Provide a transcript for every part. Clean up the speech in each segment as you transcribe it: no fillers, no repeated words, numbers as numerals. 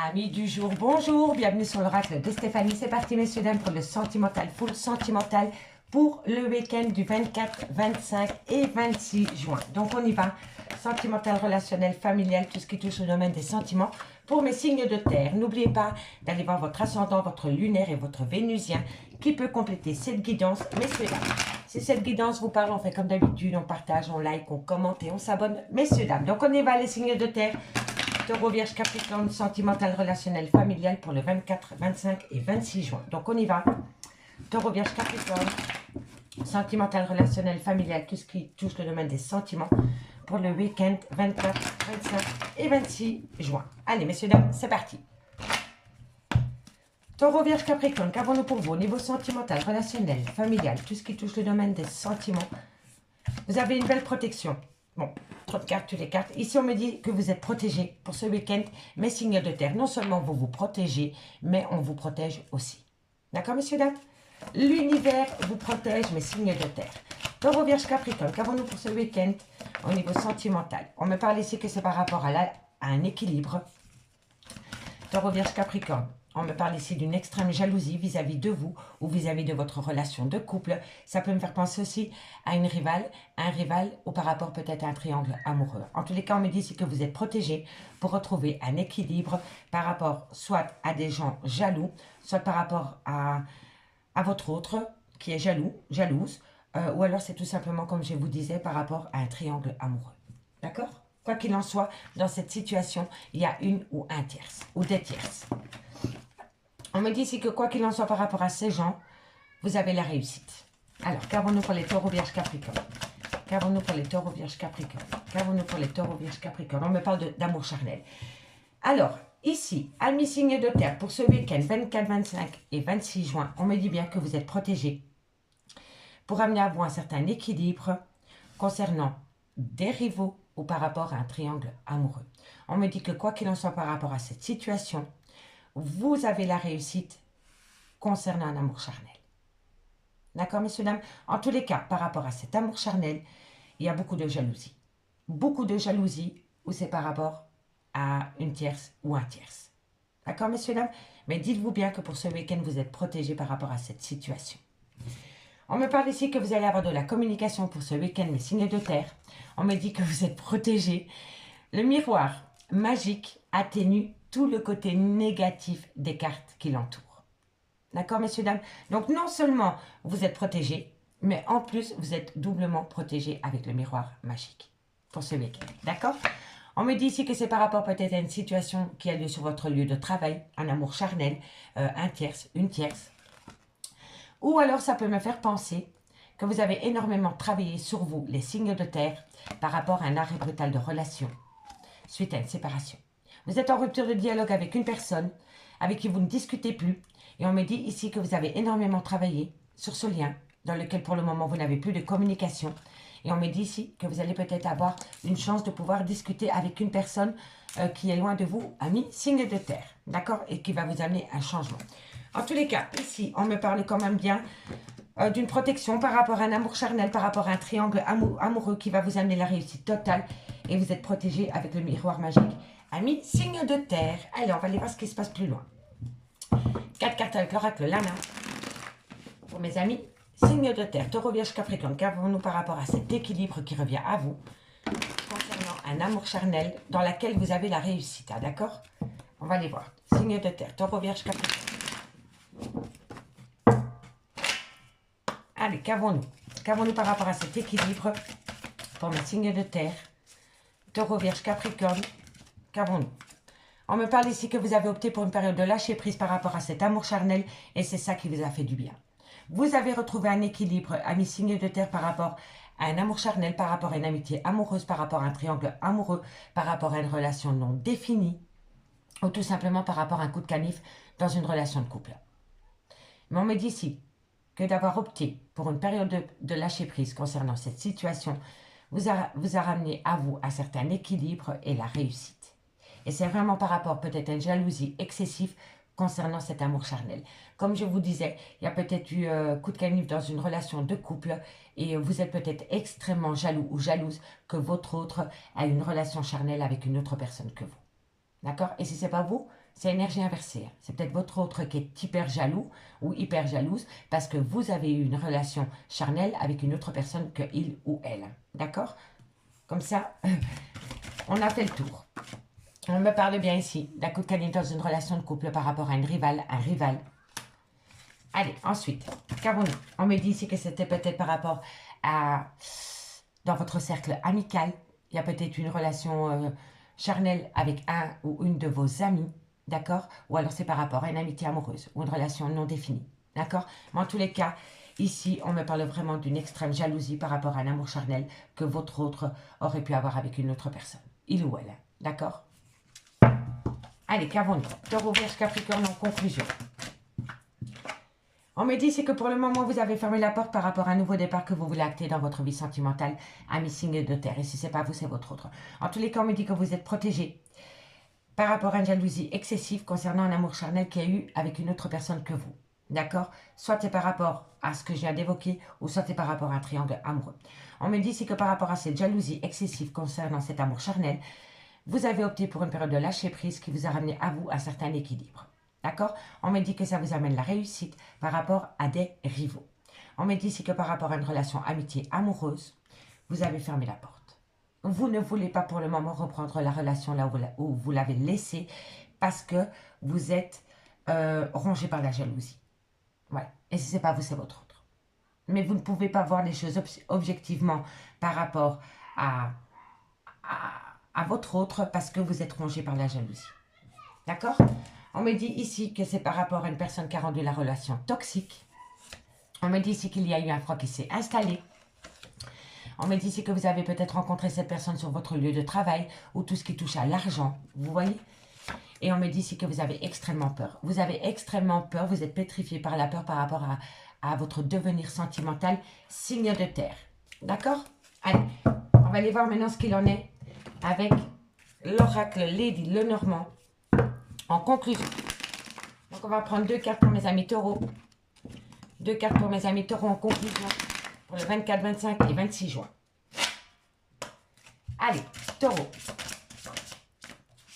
Amis du jour, bonjour, bienvenue sur l'oracle de Stéphanie. C'est parti messieurs dames pour le sentimental, full sentimental pour le week-end du 24, 25 et 26 juin. Donc on y va, sentimental, relationnel, familial, tout ce qui touche au domaine des sentiments pour mes signes de terre. N'oubliez pas d'aller voir votre ascendant, votre lunaire et votre vénusien qui peut compléter cette guidance. Messieurs dames, si cette guidance vous parle, on fait comme d'habitude, on partage, on like, on commente et on s'abonne. Messieurs dames, donc on y va les signes de terre. Taureau, Vierge, Capricorne, sentimental, relationnel, familial pour le 24, 25 et 26 juin. Donc on y va. Taureau, Vierge, Capricorne, sentimental, relationnel, familial, tout ce qui touche le domaine des sentiments pour le week-end 24, 25 et 26 juin. Allez, messieurs, dames, c'est parti. Taureau, Vierge, Capricorne, qu'avons-nous pour vous au niveau sentimental, relationnel, familial, tout ce qui touche le domaine des sentiments? Vous avez une belle protection. Bon, trop de cartes, toutes les cartes. Ici, on me dit que vous êtes protégés pour ce week-end. Mes signes de terre, non seulement vous vous protégez, mais on vous protège aussi. D'accord, messieurs, dames? L'univers vous protège, mes signes de terre. Taureau, Vierge, Capricorne, qu'avons-nous pour ce week-end au niveau sentimental? On me parle ici que c'est par rapport à un équilibre. Taureau, Vierge, Capricorne. On me parle ici d'une extrême jalousie vis-à-vis de vous ou vis-à-vis de votre relation de couple. Ça peut me faire penser aussi à une rivale, un rival ou par rapport peut-être à un triangle amoureux. En tous les cas, on me dit ici que vous êtes protégé pour retrouver un équilibre par rapport soit à des gens jaloux, soit par rapport à votre autre qui est jaloux, jalouse, ou alors c'est tout simplement, comme je vous disais, par rapport à un triangle amoureux. D'accord? Quoi qu'il en soit, dans cette situation, il y a une ou un tierce, ou des tierces. On me dit ici que quoi qu'il en soit par rapport à ces gens, vous avez la réussite. Alors, qu'avons-nous pour les taureaux, vierges, capricornes? Qu'avons-nous pour les taureaux, vierges, capricornes? Qu'avons-nous pour les taureaux, vierges, capricornes? On me parle d'amour charnel. Alors, ici, amis signes de terre, pour ce week-end 24, 25 et 26 juin, on me dit bien que vous êtes protégés pour amener à vous un certain équilibre concernant des rivaux ou par rapport à un triangle amoureux. On me dit que quoi qu'il en soit par rapport à cette situation, vous avez la réussite concernant un amour charnel. D'accord, messieurs, dames? En tous les cas, par rapport à cet amour charnel, il y a beaucoup de jalousie. Beaucoup de jalousie où c'est par rapport à une tierce ou un tierce. D'accord, messieurs, dames? Mais dites-vous bien que pour ce week-end, vous êtes protégés par rapport à cette situation. On me parle ici que vous allez avoir de la communication pour ce week-end, mes signes de terre. On me dit que vous êtes protégés. Le miroir magique atténue tout le côté négatif des cartes qui l'entourent. D'accord, messieurs, dames? Donc, non seulement vous êtes protégés, mais en plus, vous êtes doublement protégés avec le miroir magique pour ce week-end. D'accord? On me dit ici que c'est par rapport peut-être à une situation qui a lieu sur votre lieu de travail, un amour charnel, un tierce, une tierce. Ou alors, ça peut me faire penser que vous avez énormément travaillé sur vous, les signes de terre, par rapport à un arrêt brutal de relation suite à une séparation. Vous êtes en rupture de dialogue avec une personne avec qui vous ne discutez plus. Et on me dit ici que vous avez énormément travaillé sur ce lien dans lequel pour le moment vous n'avez plus de communication. Et on me dit ici que vous allez peut-être avoir une chance de pouvoir discuter avec une personne qui est loin de vous, ami, signe de terre. D'accord? Et qui va vous amener un changement. En tous les cas, ici, on me parle quand même bien d'une protection par rapport à un amour charnel, par rapport à un triangle amoureux qui va vous amener la réussite totale. Et vous êtes protégé avec le miroir magique. Amis, signe de terre. Allez, on va aller voir ce qui se passe plus loin. 4 cartes avec l'oracle Lana. Pour mes amis, signe de terre, taureau, vierge, capricorne. Qu'avons-nous par rapport à cet équilibre qui revient à vous concernant un amour charnel dans lequel vous avez la réussite, hein, d'accord? On va aller voir. Signe de terre, taureau, vierge, capricorne. Allez, qu'avons-nous? Qu'avons-nous par rapport à cet équilibre pour mes signes de terre? Taureau, vierge, capricorne. Qu'avons-nous? On me parle ici que vous avez opté pour une période de lâcher prise par rapport à cet amour charnel et c'est ça qui vous a fait du bien. Vous avez retrouvé un équilibre, amis signes de terre, par rapport à un amour charnel, par rapport à une amitié amoureuse, par rapport à un triangle amoureux, par rapport à une relation non définie ou tout simplement par rapport à un coup de canif dans une relation de couple. Mais on me dit ici que d'avoir opté pour une période de lâcher prise concernant cette situation vous a ramené à vous un certain équilibre et la réussite. Et c'est vraiment par rapport peut-être à une jalousie excessive concernant cet amour charnel. Comme je vous disais, il y a peut-être eu coup de canif dans une relation de couple et vous êtes peut-être extrêmement jaloux ou jalouse que votre autre a une relation charnelle avec une autre personne que vous. D'accord? Et si ce n'est pas vous, c'est énergie inversée. C'est peut-être votre autre qui est hyper jaloux ou hyper jalouse parce que vous avez eu une relation charnelle avec une autre personne que il ou elle. D'accord? Comme ça, on a fait le tour. On me parle bien ici d'un coup de canine dans une relation de couple par rapport à une rivale, un rival. Allez, ensuite, qu'avons-nous? On me dit ici que c'était peut-être par rapport à, dans votre cercle amical, il y a peut-être une relation charnelle avec un ou une de vos amis, d'accord? Ou alors c'est par rapport à une amitié amoureuse ou une relation non définie, d'accord? Mais en tous les cas, ici, on me parle vraiment d'une extrême jalousie par rapport à un amour charnel que votre autre aurait pu avoir avec une autre personne, il ou elle, d'accord? Allez, qu'avons-nous? Taureau, Vierge, Capricorne en conclusion. On me dit c'est que pour le moment, vous avez fermé la porte par rapport à un nouveau départ que vous voulez acter dans votre vie sentimentale, ami signe de terre. Et si ce n'est pas vous, c'est votre autre. En tous les cas, on me dit que vous êtes protégé par rapport à une jalousie excessive concernant un amour charnel qu'il y a eu avec une autre personne que vous. D'accord? Soit c'est par rapport à ce que je viens d'évoquer, ou soit c'est par rapport à un triangle amoureux. On me dit c'est que par rapport à cette jalousie excessive concernant cet amour charnel, vous avez opté pour une période de lâcher prise qui vous a ramené à vous un certain équilibre. D'accord? On me dit que ça vous amène la réussite par rapport à des rivaux. On me dit ici que par rapport à une relation amitié amoureuse, vous avez fermé la porte. Vous ne voulez pas pour le moment reprendre la relation là où vous l'avez laissée parce que vous êtes rongé par la jalousie. Voilà. Et si ce n'est pas vous, c'est votre autre. Mais vous ne pouvez pas voir les choses objectivement par rapport à votre autre parce que vous êtes rongé par la jalousie. D'accord? On me dit ici que c'est par rapport à une personne qui a rendu la relation toxique. On me dit ici qu'il y a eu un froid qui s'est installé. On me dit ici que vous avez peut-être rencontré cette personne sur votre lieu de travail ou tout ce qui touche à l'argent. Vous voyez? Et on me dit ici que vous avez extrêmement peur. Vous avez extrêmement peur, vous êtes pétrifié par la peur par rapport à votre devenir sentimental, signe de terre. D'accord? Allez, on va aller voir maintenant ce qu'il en est avec l'oracle Lady Lenormand. En conclusion, donc on va prendre 2 cartes pour mes amis taureaux. 2 cartes pour mes amis taureaux en conclusion pour le 24, 25 et 26 juin. Allez, taureau.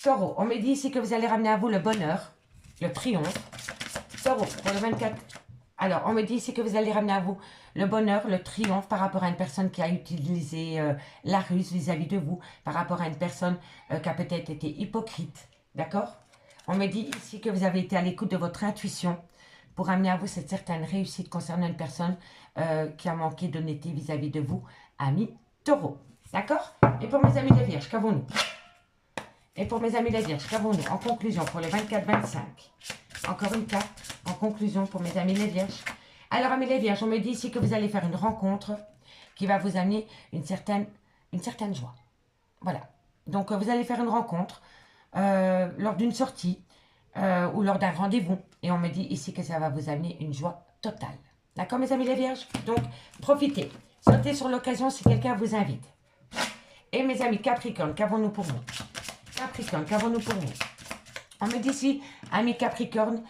Taureau, on me dit ici que vous allez ramener à vous le bonheur, le triomphe. Taureau, pour le 24. Alors, on me dit ici que vous allez ramener à vous le bonheur, le triomphe par rapport à une personne qui a utilisé la ruse vis-à-vis de vous, par rapport à une personne qui a peut-être été hypocrite. D'accord? On me dit ici que vous avez été à l'écoute de votre intuition pour amener à vous cette certaine réussite concernant une personne qui a manqué d'honnêteté vis-à-vis de vous, amis taureau. D'accord? Et pour mes amis les vierges, qu'avons-nous? Et pour mes amis les vierges, qu'avons-nous? En conclusion, pour le 24-25. Encore une carte en conclusion pour mes amis les vierges. Alors, amis les vierges, on me dit ici que vous allez faire une rencontre qui va vous amener une certaine joie. Voilà. Donc, vous allez faire une rencontre lors d'une sortie ou lors d'un rendez-vous. Et on me dit ici que ça va vous amener une joie totale. D'accord, mes amis les vierges? Donc, profitez. Sautez sur l'occasion si quelqu'un vous invite. Et mes amis Capricorne, qu'avons-nous pour vous? Capricorne, qu'avons-nous pour vous? On me dit ici, ami Capricorne,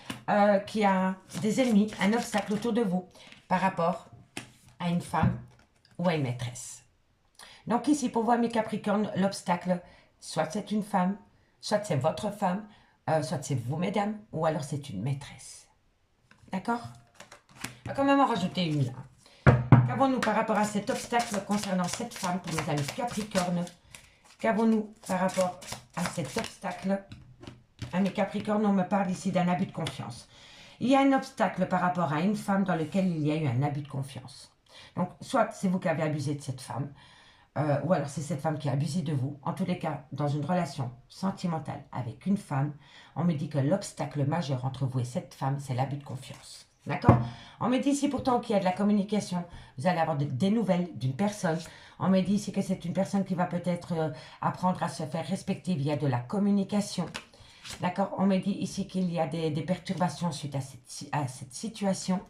qui a des ennemis, un obstacle autour de vous par rapport à une femme ou à une maîtresse. Donc ici, pour vous, ami Capricorne, l'obstacle, soit c'est une femme, soit c'est votre femme, soit c'est vous, mesdames, ou alors c'est une maîtresse. D'accord? On va quand même en rajouter une là. Qu'avons-nous par rapport à cet obstacle concernant cette femme pour mes amis Capricorne? Qu'avons-nous par rapport à cet obstacle? Amis Capricorne, on me parle ici d'un abus de confiance. Il y a un obstacle par rapport à une femme dans lequel il y a eu un abus de confiance. Donc, soit c'est vous qui avez abusé de cette femme, ou alors c'est cette femme qui a abusé de vous. En tous les cas, dans une relation sentimentale avec une femme, on me dit que l'obstacle majeur entre vous et cette femme, c'est l'abus de confiance. D'accord? On me dit ici pourtant qu'il y a de la communication. Vous allez avoir des nouvelles d'une personne. On me dit ici que c'est une personne qui va peut-être apprendre à se faire respecter via de la communication. D'accord? On me dit ici qu'il y a des perturbations suite à cette situation.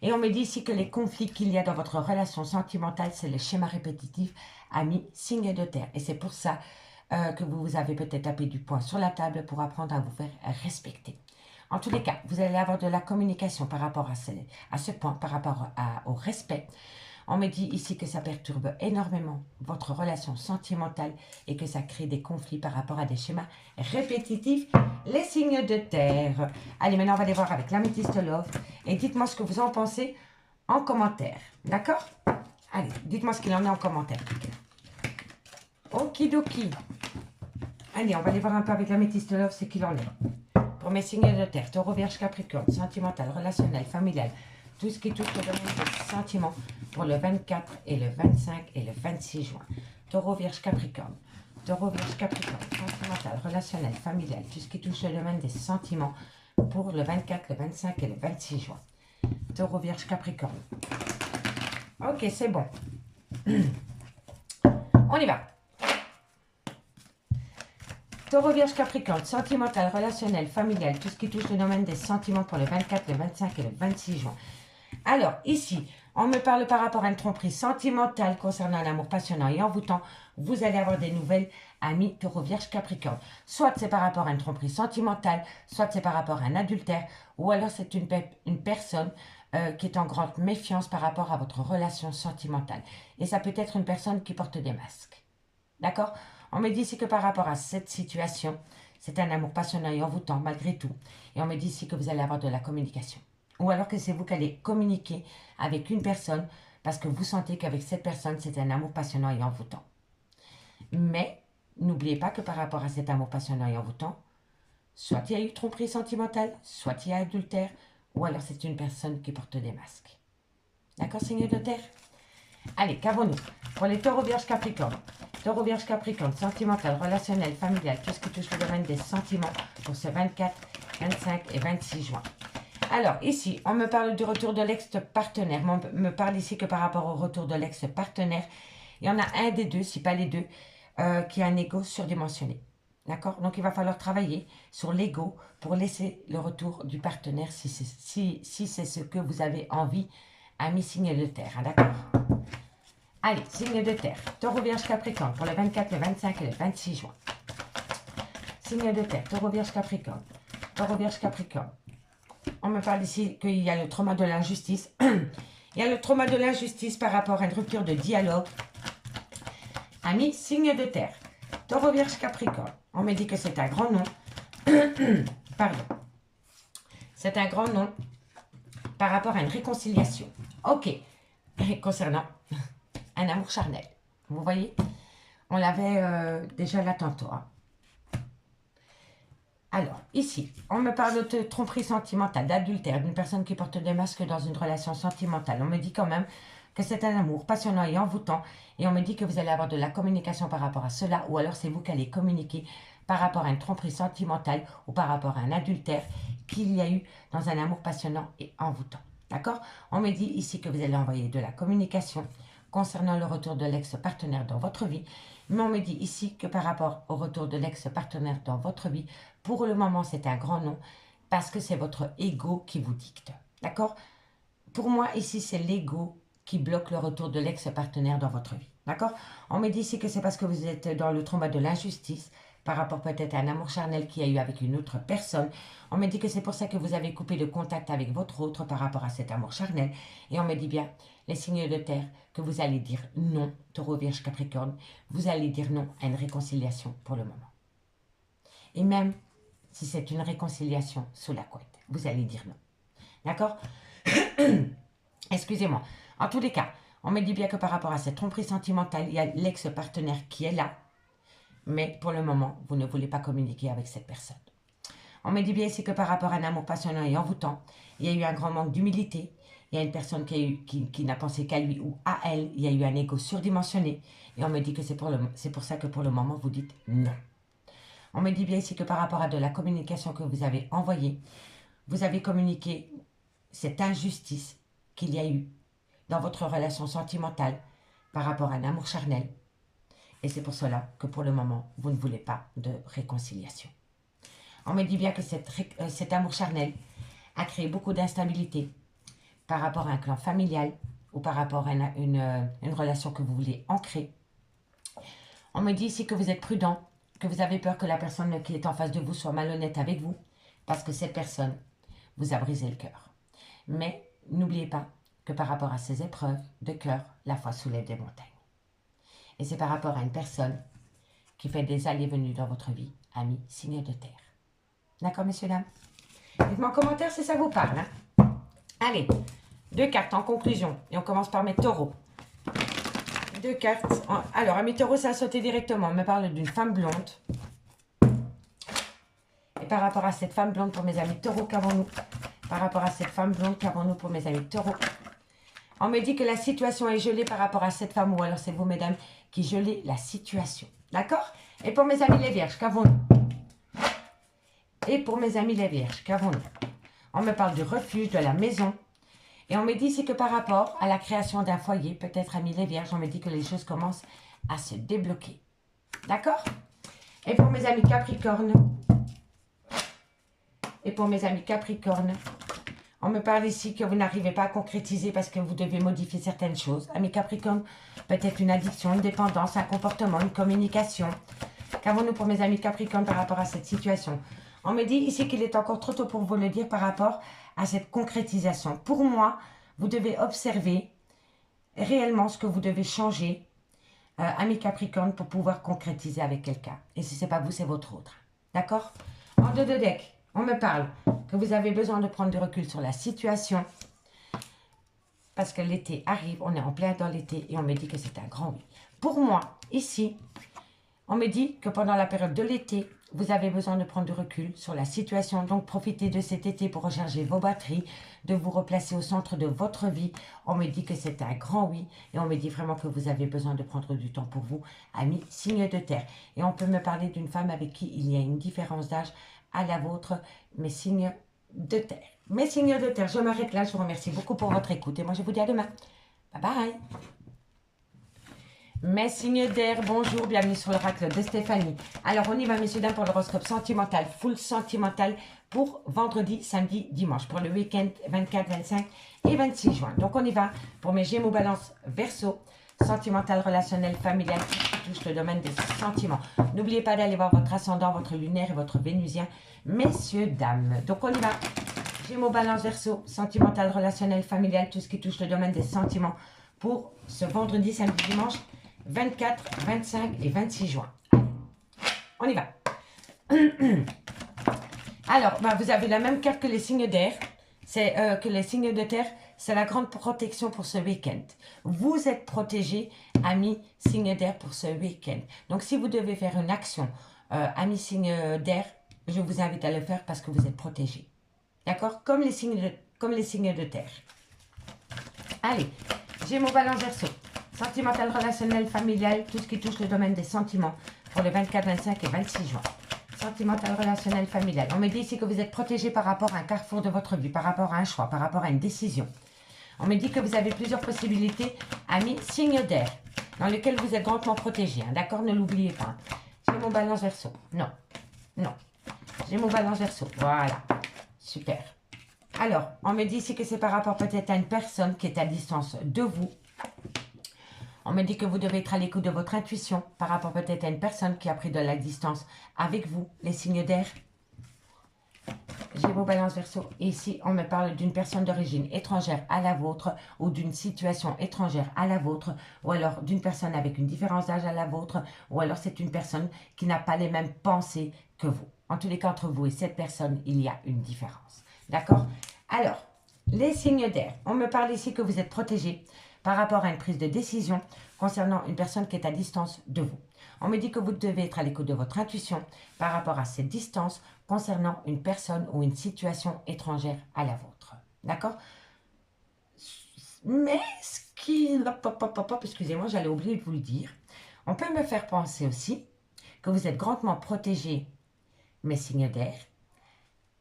Et on me dit ici que les conflits qu'il y a dans votre relation sentimentale, c'est le schéma répétitif ami, signe de terre. Et c'est pour ça que vous avez peut-être tapé du poing sur la table pour apprendre à vous faire respecter. En tous les cas, vous allez avoir de la communication par rapport à ce point, par rapport au respect. On me dit ici que ça perturbe énormément votre relation sentimentale et que ça crée des conflits par rapport à des schémas répétitifs. Les signes de terre. Allez, maintenant on va aller voir avec l'améthyste love et dites-moi ce que vous en pensez en commentaire. D'accord? Allez, dites-moi ce qu'il en est en commentaire. Okidoki. Allez, on va aller voir un peu avec l'améthyste love ce qu'il en est. Pour mes signes de terre, taureau, vierge, capricorne, sentimental, relationnel, familial, tout ce qui touche le domaine des sentiments pour le 24 et le 25 et le 26 juin. Taureau, vierge, capricorne. Taureau, vierge, capricorne, sentimental, relationnel, familial, tout ce qui touche le domaine des sentiments pour le 24, le 25 et le 26 juin. Taureau, vierge, capricorne. Ok, c'est bon. On y va. Taureau, vierge, capricorne, sentimental, relationnel, familial, tout ce qui touche le domaine des sentiments pour le 24, le 25 et le 26 juin. Alors, ici, on me parle par rapport à une tromperie sentimentale concernant l'amour passionnant et envoûtant. Vous allez avoir des nouvelles, amis taureau, vierge, capricorne. Soit c'est par rapport à une tromperie sentimentale, soit c'est par rapport à un adultère, ou alors c'est une personne qui est en grande méfiance par rapport à votre relation sentimentale. Et ça peut être une personne qui porte des masques. D'accord? On me dit ici que par rapport à cette situation, c'est un amour passionnant et envoûtant malgré tout. Et on me dit ici que vous allez avoir de la communication. Ou alors que c'est vous qui allez communiquer avec une personne parce que vous sentez qu'avec cette personne, c'est un amour passionnant et envoûtant. Mais n'oubliez pas que par rapport à cet amour passionnant et envoûtant, soit il y a eu tromperie sentimentale, soit il y a adultère, ou alors c'est une personne qui porte des masques. D'accord, signe de terre? Allez, qu'avons-nous pour les taureaux, vierge, capricorne? Taureau, vierge, capricorne, sentimental, relationnel, familial, tout ce qui touche le domaine des sentiments pour ce 24, 25 et 26 juin. Alors, ici, on me parle du retour de l'ex-partenaire. On me parle ici que par rapport au retour de l'ex-partenaire, il y en a un des deux, si pas les deux, qui a un ego surdimensionné. D'accord? Donc, il va falloir travailler sur l'ego pour laisser le retour du partenaire si c'est ce que vous avez envie, amis signe de terre. Hein, d'accord? Allez, signe de terre. Taureau, vierge, capricorne pour le 24, le 25 et le 26 juin. Signe de terre. Taureau, vierge, capricorne. Taureau, vierge, capricorne. On me parle ici qu'il y a le trauma de l'injustice. Il y a le trauma de l'injustice par rapport à une rupture de dialogue. Amis, signe de terre. Taureau, vierge, capricorne. On me dit que c'est un grand nom. Pardon. C'est un grand nom par rapport à une réconciliation. Ok. Concernant un amour charnel. Vous voyez? On l'avait déjà là tantôt. Hein. Alors, ici, on me parle de tromperie sentimentale, d'adultère, d'une personne qui porte des masques dans une relation sentimentale. On me dit quand même que c'est un amour passionnant et envoûtant. Et on me dit que vous allez avoir de la communication par rapport à cela. Ou alors c'est vous qui allez communiquer par rapport à une tromperie sentimentale ou par rapport à un adultère qu'il y a eu dans un amour passionnant et envoûtant. D'accord? On me dit ici que vous allez envoyer de la communication concernant le retour de l'ex-partenaire dans votre vie. Mais on me dit ici que par rapport au retour de l'ex-partenaire dans votre vie, pour le moment, c'est un grand non, parce que c'est votre ego qui vous dicte. D'accord? Pour moi, ici, c'est l'ego qui bloque le retour de l'ex-partenaire dans votre vie. D'accord? On me dit ici que c'est parce que vous êtes dans le trauma de l'injustice, par rapport peut-être à un amour charnel qu'il y a eu avec une autre personne. On me dit que c'est pour ça que vous avez coupé le contact avec votre autre par rapport à cet amour charnel. Et on me dit bien, les signes de terre, que vous allez dire non, taureau, vierge, capricorne. Vous allez dire non à une réconciliation pour le moment. Et même si c'est une réconciliation sous la couette, vous allez dire non. D'accord? Excusez-moi. En tous les cas, on me dit bien que par rapport à cette tromperie sentimentale, il y a l'ex-partenaire qui est là. Mais pour le moment, vous ne voulez pas communiquer avec cette personne. On me dit bien ici que par rapport à un amour passionnant et envoûtant, il y a eu un grand manque d'humilité. Il y a une personne qui n'a pensé qu'à lui ou à elle. Il y a eu un ego surdimensionné. Et on me dit que c'est pour ça que pour le moment, vous dites non. On me dit bien ici que par rapport à de la communication que vous avez envoyée, vous avez communiqué cette injustice qu'il y a eu dans votre relation sentimentale par rapport à un amour charnel. Et c'est pour cela que pour le moment, vous ne voulez pas de réconciliation. On me dit bien que cet amour charnel a créé beaucoup d'instabilité par rapport à un clan familial ou par rapport à une relation que vous voulez ancrer. On me dit ici que vous êtes prudent, que vous avez peur que la personne qui est en face de vous soit malhonnête avec vous, parce que cette personne vous a brisé le cœur. Mais n'oubliez pas que par rapport à ces épreuves de cœur, la foi soulève des montagnes. Et c'est par rapport à une personne qui fait des allées-venues dans votre vie, amis, signe de terre. D'accord, messieurs, dames? Dites-moi en commentaire si ça vous parle. Hein? Allez, 2 cartes en conclusion. Et on commence par mes taureaux. 2 cartes. Alors, à mes taureaux, ça a sauté directement. On me parle d'une femme blonde. Et par rapport à cette femme blonde, pour mes amis taureaux, qu'avons-nous? Par rapport à cette femme blonde, qu'avons-nous pour mes amis taureaux? On me dit que la situation est gelée par rapport à cette femme, ou alors c'est vous, mesdames, qui gelez la situation. D'accord? Et pour mes amis les vierges, qu'avons-nous? Et pour mes amis les vierges, qu'avons-nous? On me parle du refuge, de la maison. Et on me dit ici que par rapport à la création d'un foyer, peut-être amis les vierges, on me dit que les choses commencent à se débloquer. D'accord? Et pour mes amis capricornes, on me parle ici que vous n'arrivez pas à concrétiser parce que vous devez modifier certaines choses. Amis Capricorne, peut-être une addiction, une dépendance, un comportement, une communication. Qu'avons-nous pour mes amis Capricorne par rapport à cette situation? On me dit ici qu'il est encore trop tôt pour vous le dire par rapport à cette concrétisation. Pour moi, vous devez observer réellement ce que vous devez changer, amis Capricorne, pour pouvoir concrétiser avec quelqu'un. Et si ce n'est pas vous, c'est votre autre. D'accord? En 2 de deck. On me parle que vous avez besoin de prendre du recul sur la situation parce que l'été arrive, on est en plein dans l'été et on me dit que c'est un grand oui. Pour moi, ici, on me dit que pendant la période de l'été, vous avez besoin de prendre du recul sur la situation. Donc, profitez de cet été pour recharger vos batteries, de vous replacer au centre de votre vie. On me dit que c'est un grand oui et on me dit vraiment que vous avez besoin de prendre du temps pour vous, amis, signe de terre. Et on peut me parler d'une femme avec qui il y a une différence d'âge à la vôtre, mes signes de terre. Mes signes de terre, je m'arrête là. Je vous remercie beaucoup pour votre écoute. Et moi, je vous dis à demain. Bye bye. Mes signes d'air, bonjour, bienvenue sur l'oracle de Stéphanie. Alors, on y va, messieurs, dames, pour l'horoscope sentimental, full sentimental, pour vendredi, samedi, dimanche, pour le week-end 24, 25 et 26 juin. Donc, on y va pour mes Gémeaux, Balance, Verseau, sentimental, relationnel, familial, qui touche le domaine des sentiments. N'oubliez pas d'aller voir votre ascendant, votre lunaire et votre vénusien, messieurs, dames. Donc, on y va. Gémeaux, Balance, Verseau, sentimental, relationnel, familial, tout ce qui touche le domaine des sentiments pour ce vendredi, samedi, dimanche, 24, 25 et 26 juin. On y va. Alors, vous avez la même carte que les signes d'air. C'est que les signes de terre, c'est la grande protection pour ce week-end. Vous êtes protégés, amis signes d'air, pour ce week-end. Donc, si vous devez faire une action, amis signes d'air, je vous invite à le faire parce que vous êtes protégés. D'accord? Comme les signes de terre. Allez, Gémeaux, Balance, Verseau. Sentimental, relationnel, familial, tout ce qui touche le domaine des sentiments pour les 24, 25 et 26 juin. Sentimental, relationnel, familial. On me dit ici que vous êtes protégé par rapport à un carrefour de votre vie, par rapport à un choix, par rapport à une décision. On me dit que vous avez plusieurs possibilités, amis, signes d'air, dans lesquels vous êtes grandement protégé. Hein, d'accord? Ne l'oubliez pas. Gémeaux, Balance, Verseau. Non. Non. Gémeaux, Balance, Verseau. Voilà. Super. Alors, on me dit ici que c'est par rapport peut-être à une personne qui est à distance de vous. On me dit que vous devez être à l'écoute de votre intuition par rapport peut-être à une personne qui a pris de la distance avec vous, les signes d'air. Gémeaux, Balance, Verseau. Et ici, on me parle d'une personne d'origine étrangère à la vôtre ou d'une situation étrangère à la vôtre ou alors d'une personne avec une différence d'âge à la vôtre ou alors c'est une personne qui n'a pas les mêmes pensées que vous. En tous les cas, entre vous et cette personne, il y a une différence. D'accord? Alors, les signes d'air. On me parle ici que vous êtes protégés par rapport à une prise de décision concernant une personne qui est à distance de vous. On me dit que vous devez être à l'écoute de votre intuition par rapport à cette distance concernant une personne ou une situation étrangère à la vôtre. D'accord? Mais ce qui... Excusez-moi, j'allais oublier de vous le dire. On peut me faire penser aussi que vous êtes grandement protégé, mes signes d'air,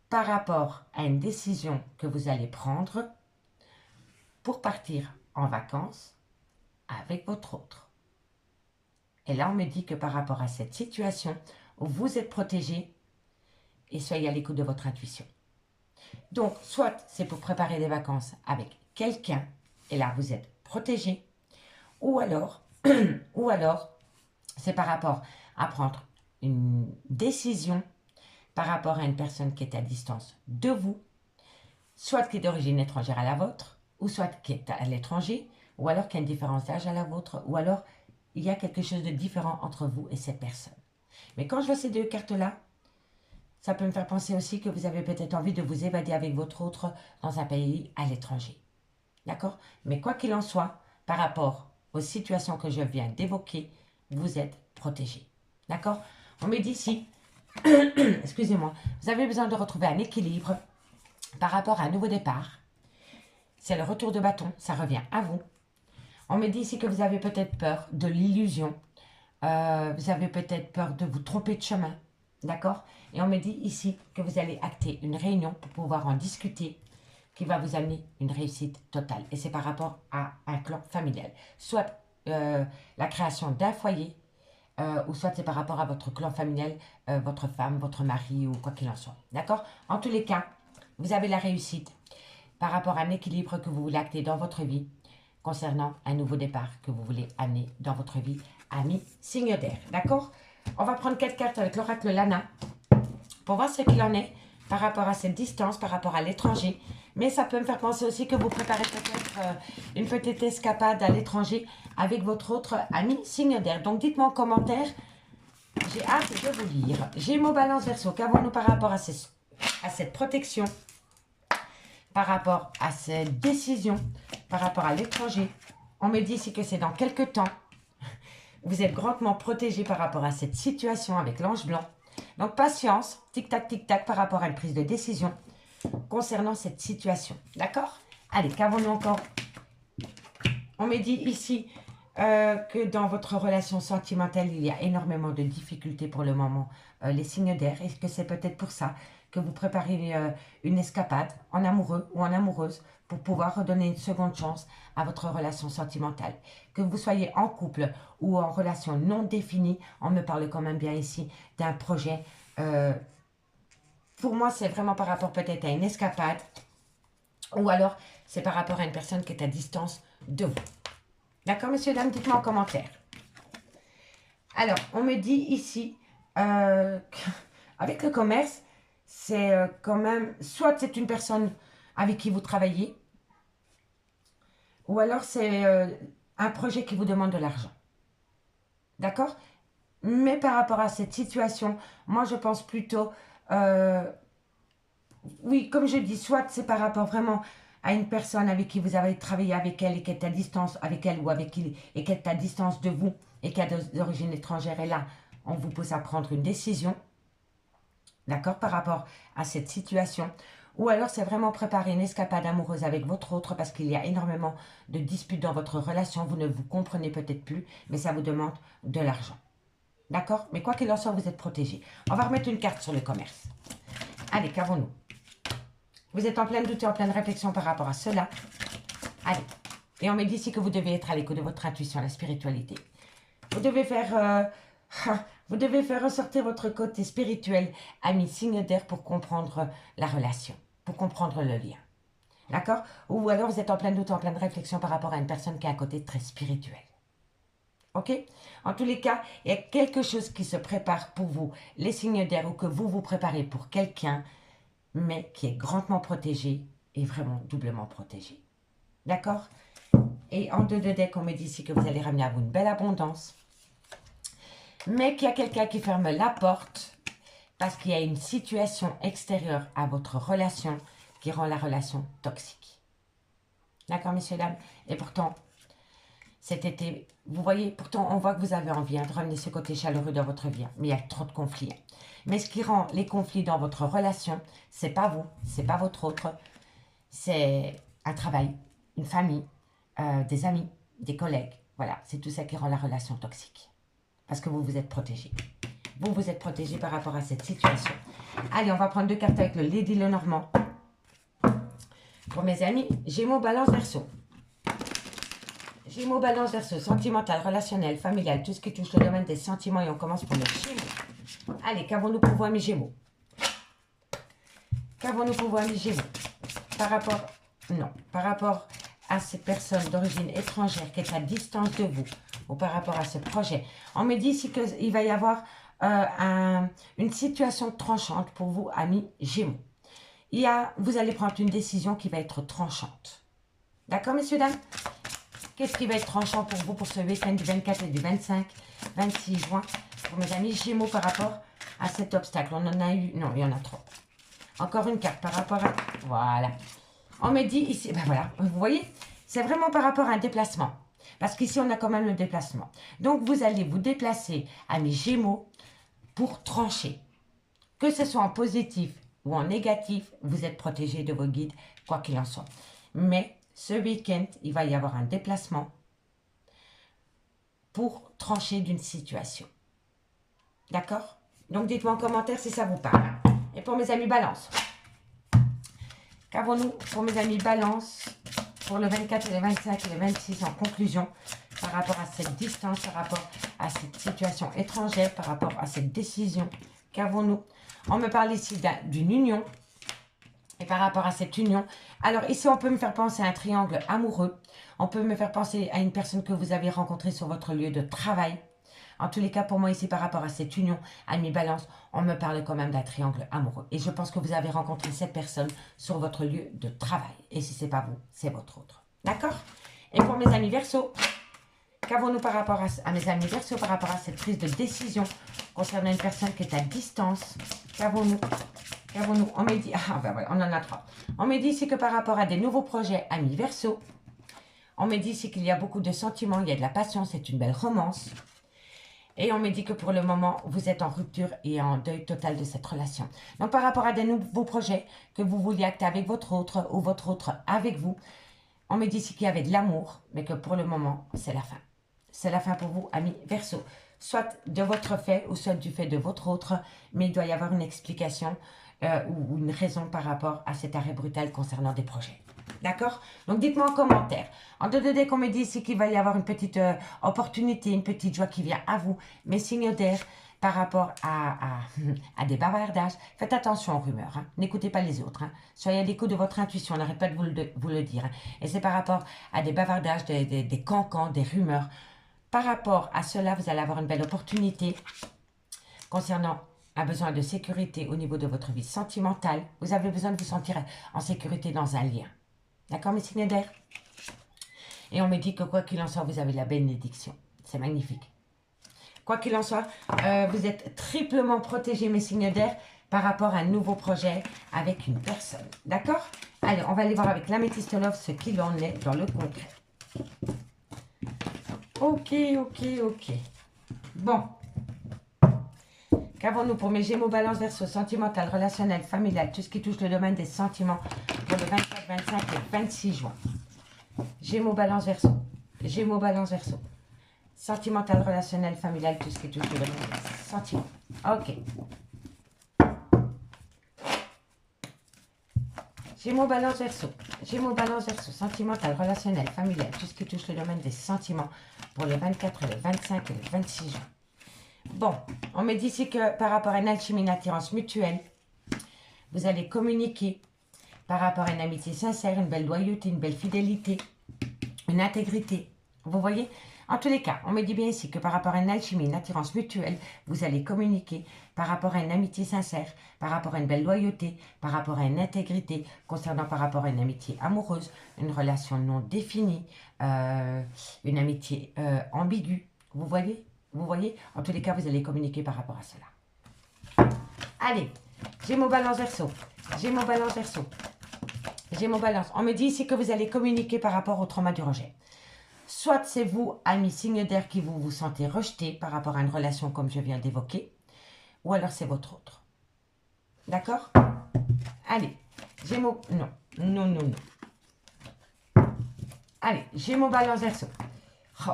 par rapport à une décision que vous allez prendre pour partir en vacances avec votre autre. Et là, on me dit que par rapport à cette situation, vous êtes protégé et soyez à l'écoute de votre intuition. Donc, soit c'est pour préparer des vacances avec quelqu'un, et là, vous êtes protégé, ou alors, c'est par rapport à prendre une décision par rapport à une personne qui est à distance de vous, soit qui est d'origine étrangère à la vôtre, ou soit qui est à l'étranger, ou alors qui a une différence d'âge à la vôtre, ou alors il y a quelque chose de différent entre vous et cette personne. Mais quand je vois ces deux cartes-là, ça peut me faire penser aussi que vous avez peut-être envie de vous évader avec votre autre dans un pays à l'étranger. D'accord? Mais quoi qu'il en soit, par rapport aux situations que je viens d'évoquer, vous êtes protégé. D'accord? On me dit ici, excusez-moi, vous avez besoin de retrouver un équilibre par rapport à un nouveau départ. C'est le retour de bâton, ça revient à vous. On me dit ici que vous avez peut-être peur de l'illusion. Vous avez peut-être peur de vous tromper de chemin. D'accord? Et on me dit ici que vous allez acter une réunion pour pouvoir en discuter qui va vous amener une réussite totale. Et c'est par rapport à un clan familial. Soit la création d'un foyer, ou soit c'est par rapport à votre clan familial, votre femme, votre mari ou quoi qu'il en soit. D'accord? En tous les cas, vous avez la réussite par rapport à un équilibre que vous voulez acter dans votre vie concernant un nouveau départ que vous voulez amener dans votre vie, ami signe d'air. D'accord? On va prendre 4 cartes avec l'oracle Lana pour voir ce qu'il en est par rapport à cette distance, par rapport à l'étranger. Mais ça peut me faire penser aussi que vous préparez peut-être une petite escapade à l'étranger avec votre autre ami signe d'air. Donc dites-moi en commentaire, j'ai hâte de vous lire. Gémeaux, Balance, Verseau, qu'avons-nous par rapport à cette protection, par rapport à cette décision, par rapport à l'étranger? On me dit ici que c'est dans quelques temps. Vous êtes grandement protégé par rapport à cette situation avec l'ange blanc. Donc patience, tic-tac, par rapport à une prise de décision concernant cette situation. D'accord? Allez, qu'avons-nous encore? On me dit ici que dans votre relation sentimentale, il y a énormément de difficultés pour le moment, les signes d'air, et que c'est peut-être pour ça que vous préparez une escapade en amoureux ou en amoureuse pour pouvoir redonner une seconde chance à votre relation sentimentale. Que vous soyez en couple ou en relation non définie, on me parle quand même bien ici d'un projet. Pour moi, c'est vraiment par rapport peut-être à une escapade, ou alors c'est par rapport à une personne qui est à distance de vous. D'accord, messieurs, dames, dites-moi en commentaire. Alors, on me dit ici, avec le commerce, c'est quand même, soit c'est une personne avec qui vous travaillez, ou alors c'est un projet qui vous demande de l'argent. D'accord? Mais par rapport à cette situation, moi je pense plutôt, oui, comme je dis, soit c'est par rapport vraiment à une personne avec qui vous avez travaillé avec elle et qui est à distance avec elle ou avec qui, et qui est à distance de vous et qui a des origines étrangères, et là, on vous pousse à prendre une décision, d'accord, par rapport à cette situation. Ou alors, c'est vraiment préparer une escapade amoureuse avec votre autre parce qu'il y a énormément de disputes dans votre relation. Vous ne vous comprenez peut-être plus, mais ça vous demande de l'argent. D'accord? Mais quoi qu'il en soit, vous êtes protégé. On va remettre une carte sur le commerce. Allez, qu'avons-nous? Vous êtes en pleine doute et en pleine réflexion par rapport à cela. Allez. Et on me dit ici que vous devez être à l'écoute de votre intuition, la spiritualité. Vous devez faire ressortir votre côté spirituel, ami signe d'air, pour comprendre la relation, pour comprendre le lien. D'accord? Ou alors vous êtes en pleine doute, en pleine réflexion par rapport à une personne qui a un côté très spirituel. Ok? En tous les cas, il y a quelque chose qui se prépare pour vous, les signes d'air, ou que vous vous préparez pour quelqu'un, mais qui est grandement protégé et vraiment doublement protégé. D'accord? Et en 2 de deck, on me dit ici que vous allez ramener à vous une belle abondance, mais qu'il y a quelqu'un qui ferme la porte parce qu'il y a une situation extérieure à votre relation qui rend la relation toxique. D'accord, messieurs, dames? Et pourtant, cet été, vous voyez, pourtant, on voit que vous avez envie de ramener ce côté chaleureux dans votre vie, mais il y a trop de conflits. Mais ce qui rend les conflits dans votre relation, c'est pas vous, c'est pas votre autre, c'est un travail, une famille, des amis, des collègues. Voilà, c'est tout ça qui rend la relation toxique. Parce que vous vous êtes protégé. Vous êtes protégé par rapport à cette situation. Allez, on va prendre 2 cartes avec le Lady Lenormand. Pour mes amis, Gémeaux, Balance, Verseau. Gémeaux, Balance, Verseau, sentimental, relationnel, familial, tout ce qui touche le domaine des sentiments, et on commence pour le Gémeaux. Allez, qu'avons-nous pour vous, mes Gémeaux? Qu'avons-nous pour vous, mes Gémeaux? Par rapport à cette personne d'origine étrangère qui est à distance de vous, ou par rapport à ce projet. On me dit ici qu'il va y avoir une situation tranchante pour vous, amis Gémeaux. Vous allez prendre une décision qui va être tranchante. D'accord, messieurs, dames? Qu'est-ce qui va être tranchant pour vous pour ce week-end du 24 et du 26 juin? Pour mes amis Gémeaux par rapport à cet obstacle. On en a eu... Non, il y en a trop. Encore une carte par rapport à... Voilà. On me dit ici... Ben voilà, vous voyez? C'est vraiment par rapport à un déplacement. Parce qu'ici, on a quand même le déplacement. Donc, vous allez vous déplacer, amis Gémeaux, pour trancher. Que ce soit en positif ou en négatif, vous êtes protégé de vos guides, quoi qu'il en soit. Mais ce week-end, il va y avoir un déplacement pour trancher d'une situation. D'accord? Donc, dites-moi en commentaire si ça vous parle. Et pour mes amis Balance, qu'avons-nous pour mes amis Balance pour le 24, le 25 et le 26 en conclusion par rapport à cette distance, par rapport à cette situation étrangère, par rapport à cette décision? Qu'avons-nous? On me parle ici d'une union. Et par rapport à cette union, alors ici on peut me faire penser à un triangle amoureux. On peut me faire penser à une personne que vous avez rencontrée sur votre lieu de travail. En tous les cas, pour moi ici, par rapport à cette union, amis Balance, on me parle quand même d'un triangle amoureux. Et je pense que vous avez rencontré cette personne sur votre lieu de travail. Et si ce n'est pas vous, c'est votre autre. D'accord? Et pour mes amis Verseaux, qu'avons-nous par rapport à mes amis Verseaux, par rapport à cette prise de décision concernant une personne qui est à distance? Qu'avons-nous? On me dit, ah ben voilà, on en a trois. On me dit ici que par rapport à des nouveaux projets, amis Verseaux, on me dit ici qu'il y a beaucoup de sentiments, il y a de la passion, c'est une belle romance. Et on me dit que pour le moment, vous êtes en rupture et en deuil total de cette relation. Donc, par rapport à des nouveaux projets que vous vouliez acter avec votre autre ou votre autre avec vous, on me dit ici qu'il y avait de l'amour, mais que pour le moment, c'est la fin. C'est la fin pour vous, amis Verseaux. Soit de votre fait ou soit du fait de votre autre, mais il doit y avoir une explication ou une raison par rapport à cet arrêt brutal concernant des projets. D'accord? Donc, dites-moi en commentaire. En 2D qu'on me dit ici qu'il va y avoir une petite opportunité, une petite joie qui vient à vous, mes signes d'air par rapport à des bavardages. Faites attention aux rumeurs. Hein. N'écoutez pas les autres. Hein. Soyez à l'écoute de votre intuition. On n'arrête pas de vous le dire. Hein. Et c'est par rapport à des bavardages, des cancans, des rumeurs. Par rapport à cela, vous allez avoir une belle opportunité concernant un besoin de sécurité au niveau de votre vie sentimentale. Vous avez besoin de vous sentir en sécurité dans un lien. D'accord, mes signes d'air? Et on me dit que quoi qu'il en soit, vous avez la bénédiction. C'est magnifique. Quoi qu'il en soit, vous êtes triplement protégés, mes signes d'air, par rapport à un nouveau projet avec une personne. D'accord? Allez, on va aller voir avec l'améthyste love ce qu'il en est dans le concret. Ok. Bon. Qu'avons-nous pour mes Gémeaux, Balance, Verseau, sentimental, relationnel, familial, tout ce qui touche le domaine des sentiments pour le 24, 25 et 26 juin. Gémeaux, Balance, Verseau. Gémeaux, Balance, Verseau. Sentimental, relationnel, familial, tout ce qui touche le domaine des sentiments. Ok. Gémeaux, Balance, Verseau. Gémeaux, Balance, Verseau. Sentimental, relationnel, familial, tout ce qui touche le domaine des sentiments pour le 24, le 25 et le 26 juin. Bon, on me dit ici que par rapport à une alchimie, une attirance mutuelle, vous allez communiquer par rapport à une amitié sincère, une belle loyauté, une belle fidélité, une intégrité. Vous voyez? En tous les cas, on me dit bien ici que par rapport à une alchimie, une attirance mutuelle, vous allez communiquer par rapport à une amitié sincère, par rapport à une belle loyauté, par rapport à une intégrité, concernant par rapport à une amitié amoureuse, une relation non définie, une amitié ambiguë. Vous voyez? Vous voyez? En tous les cas, vous allez communiquer par rapport à cela. Allez, Gémeaux, Balance, Verseau. Gémeaux, Balance, Verseau. Gémeaux, Balance. On me dit ici que vous allez communiquer par rapport au trauma du rejet. Soit c'est vous, amis signe d'air, qui vous sentez rejeté par rapport à une relation comme je viens d'évoquer, ou alors c'est votre autre. D'accord? Allez, Gémeaux, non. Allez, Gémeaux, Balance, Verseau. Oh,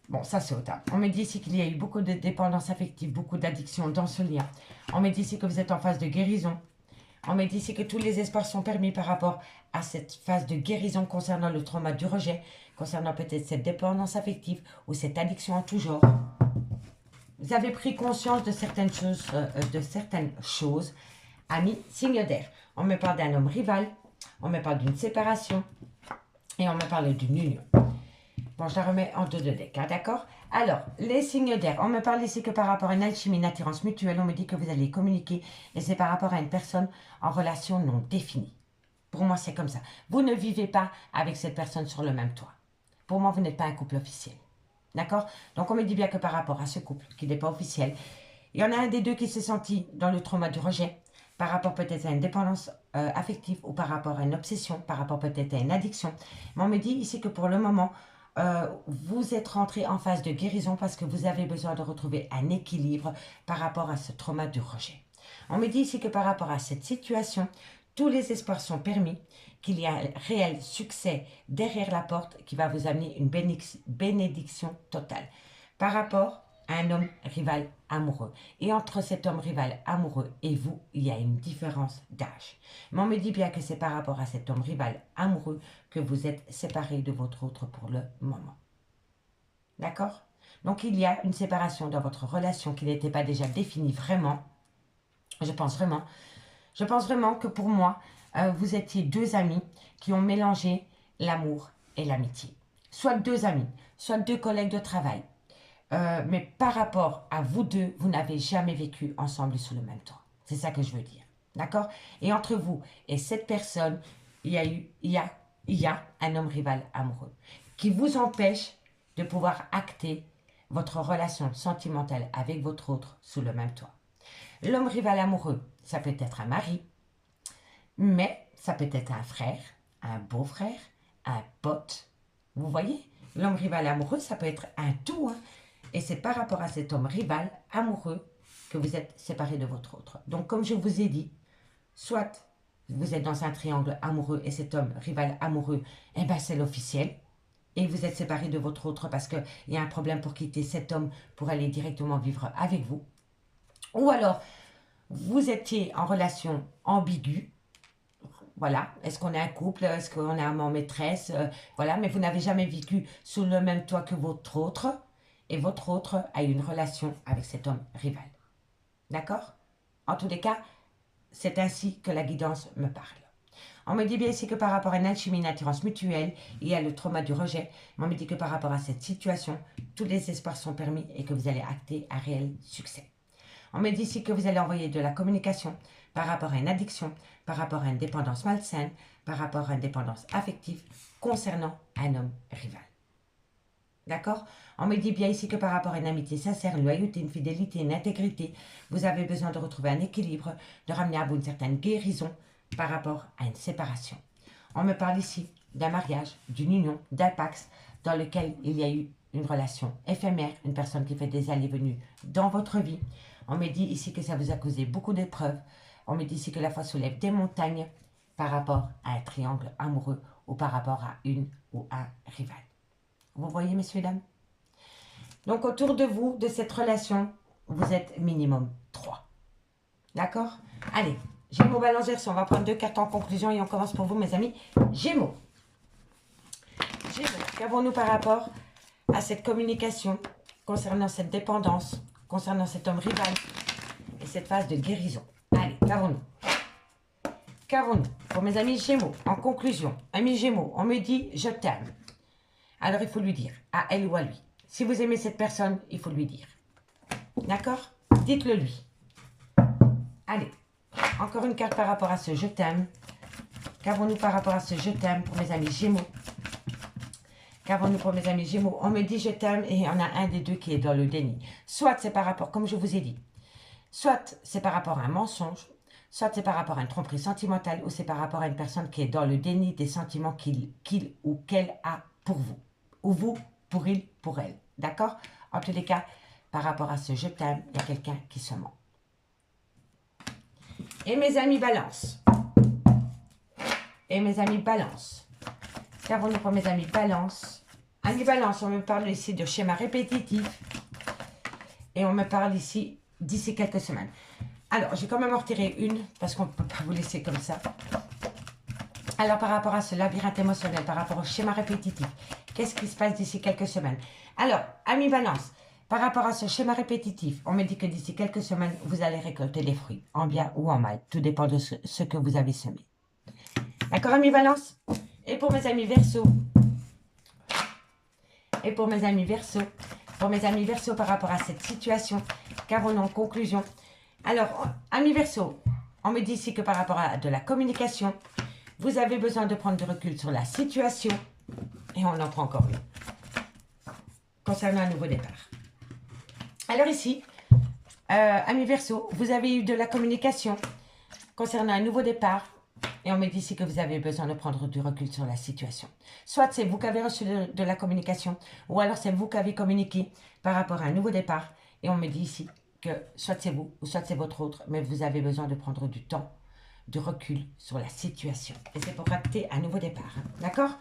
bon, ça c'est autant. On me dit ici qu'il y a eu beaucoup de dépendance affective, beaucoup d'addiction dans ce lien. On me dit ici que vous êtes en phase de guérison. On me dit ici que tous les espoirs sont permis par rapport à cette phase de guérison concernant le trauma du rejet, concernant peut-être cette dépendance affective ou cette addiction en tout genre. Vous avez pris conscience de certaines choses, amis, signe d'air. On me parle d'un homme rival, on me parle d'une séparation et on me parle d'une union. Bon, je la remets en 2 decks, hein, d'accord? Alors, les signes d'air. On me parle ici que par rapport à une alchimie, une attirance mutuelle, on me dit que vous allez communiquer et c'est par rapport à une personne en relation non définie. Pour moi, c'est comme ça. Vous ne vivez pas avec cette personne sur le même toit. Pour moi, vous n'êtes pas un couple officiel. D'accord? Donc, on me dit bien que par rapport à ce couple qui n'est pas officiel, il y en a un des deux qui s'est senti dans le trauma du rejet, par rapport peut-être à une dépendance affective ou par rapport à une obsession, par rapport peut-être à une addiction. Mais on me dit ici que pour le moment, vous êtes rentré en phase de guérison parce que vous avez besoin de retrouver un équilibre par rapport à ce trauma du rejet. On me dit ici que par rapport à cette situation, tous les espoirs sont permis, qu'il y a un réel succès derrière la porte qui va vous amener une bénédiction totale. Par rapport à un homme rival amoureux. Et entre cet homme rival amoureux et vous, il y a une différence d'âge. Mais on me dit bien que c'est par rapport à cet homme rival amoureux que vous êtes séparés de votre autre pour le moment. D'accord? Donc il y a une séparation dans votre relation qui n'était pas déjà définie vraiment. Je pense vraiment que pour moi, vous étiez deux amis qui ont mélangé l'amour et l'amitié. Soit deux amis, soit deux collègues de travail. Mais par rapport à vous deux, vous n'avez jamais vécu ensemble sous le même toit. C'est ça que je veux dire. D'accord? Et entre vous et cette personne, il y a un homme rival amoureux qui vous empêche de pouvoir acter votre relation sentimentale avec votre autre sous le même toit. L'homme rival amoureux, ça peut être un mari, mais ça peut être un frère, un beau-frère, un pote. Vous voyez? L'homme rival amoureux, ça peut être un tout. Et c'est par rapport à cet homme rival amoureux que vous êtes séparé de votre autre. Donc, comme je vous ai dit, soit vous êtes dans un triangle amoureux et cet homme rival amoureux, eh ben c'est l'officiel. Et vous êtes séparé de votre autre parce qu'il y a un problème pour quitter cet homme pour aller directement vivre avec vous. Ou alors, vous étiez en relation ambiguë. Voilà, est-ce qu'on est un couple, est-ce qu'on est amant maîtresse, voilà, mais vous n'avez jamais vécu sous le même toit que votre autre, et votre autre a eu une relation avec cet homme rival. D'accord? En tous les cas, c'est ainsi que la guidance me parle. On me dit bien ici que par rapport à une alchimie, une attirance mutuelle, il y a le trauma du rejet. On me dit que par rapport à cette situation, tous les espoirs sont permis et que vous allez acter un réel succès. On me dit ici que vous allez envoyer de la communication par rapport à une addiction, par rapport à une dépendance malsaine, par rapport à une dépendance affective concernant un homme rival. D'accord? On me dit bien ici que par rapport à une amitié sincère, une loyauté, une fidélité, une intégrité, vous avez besoin de retrouver un équilibre, de ramener à vous une certaine guérison par rapport à une séparation. On me parle ici d'un mariage, d'une union, d'un pax dans lequel il y a eu une relation éphémère, une personne qui fait des allées-venues dans votre vie. On me dit ici que ça vous a causé beaucoup d'épreuves. On me dit ici que la foi soulève des montagnes par rapport à un triangle amoureux ou par rapport à une ou un rival. Vous voyez, messieurs, dames? Donc, autour de vous, de cette relation, vous êtes minimum 3. D'accord? Allez, Gémeaux, Balance, Verseau. On va prendre 2 cartes en conclusion et on commence pour vous, mes amis. Gémeaux. Gémeaux, qu'avons-nous par rapport à cette communication concernant cette dépendance, concernant cet homme rival et cette phase de guérison? Allez, qu'avons-nous? Qu'avons-nous pour mes amis Gémeaux? En conclusion, amis Gémeaux, on me dit « je t'aime ». Alors, il faut lui dire, à elle ou à lui. Si vous aimez cette personne, il faut lui dire. D'accord? Dites-le lui. Allez, encore une carte par rapport à ce « je t'aime ». Qu'avons-nous par rapport à ce « je t'aime » pour mes amis Gémeaux? Qu'avons-nous pour mes amis Gémeaux? On me dit « je t'aime » et il y en a un des deux qui est dans le déni. Soit c'est par rapport, comme je vous ai dit, soit c'est par rapport à un mensonge, soit c'est par rapport à une tromperie sentimentale, ou c'est par rapport à une personne qui est dans le déni des sentiments qu'il ou qu'elle a pour vous. Ou vous, pour il, pour elle. D'accord? En tous les cas, par rapport à ce « je t'aime », il y a quelqu'un qui se ment. Et mes amis Balance. Et mes amis Balance. Qu'avons-nous pour mes amis Balance? Amis Balance, on me parle ici de schéma répétitif. Et on me parle ici d'ici quelques semaines. Alors, j'ai quand même en retiré une, parce qu'on ne peut pas vous laisser comme ça. Alors, par rapport à ce labyrinthe émotionnel, par rapport au schéma répétitif, qu'est-ce qui se passe d'ici quelques semaines? Alors, amis Balance, par rapport à ce schéma répétitif, on me dit que d'ici quelques semaines, vous allez récolter les fruits, en bien ou en mal. Tout dépend de ce que vous avez semé. D'accord, amis Balance? Et pour mes amis Verseau, par rapport à cette situation, qu'avons-nous en conclusion? Alors, amis Verseau, on me dit ici que par rapport à de la communication, Vous avez besoin de prendre du recul sur la situation. Et on en prend encore une. Concernant un nouveau départ. Alors ici, amis Verseau, vous avez eu de la communication concernant un nouveau départ. Et on me dit ici que vous avez besoin de prendre du recul sur la situation. Soit c'est vous qui avez reçu de la communication, ou alors c'est vous qui avez communiqué par rapport à un nouveau départ. Et on me dit ici que soit c'est vous, ou soit c'est votre autre, mais vous avez besoin de prendre du temps, de recul sur la situation. Et c'est pour acter un nouveau départ. Hein, d'accord?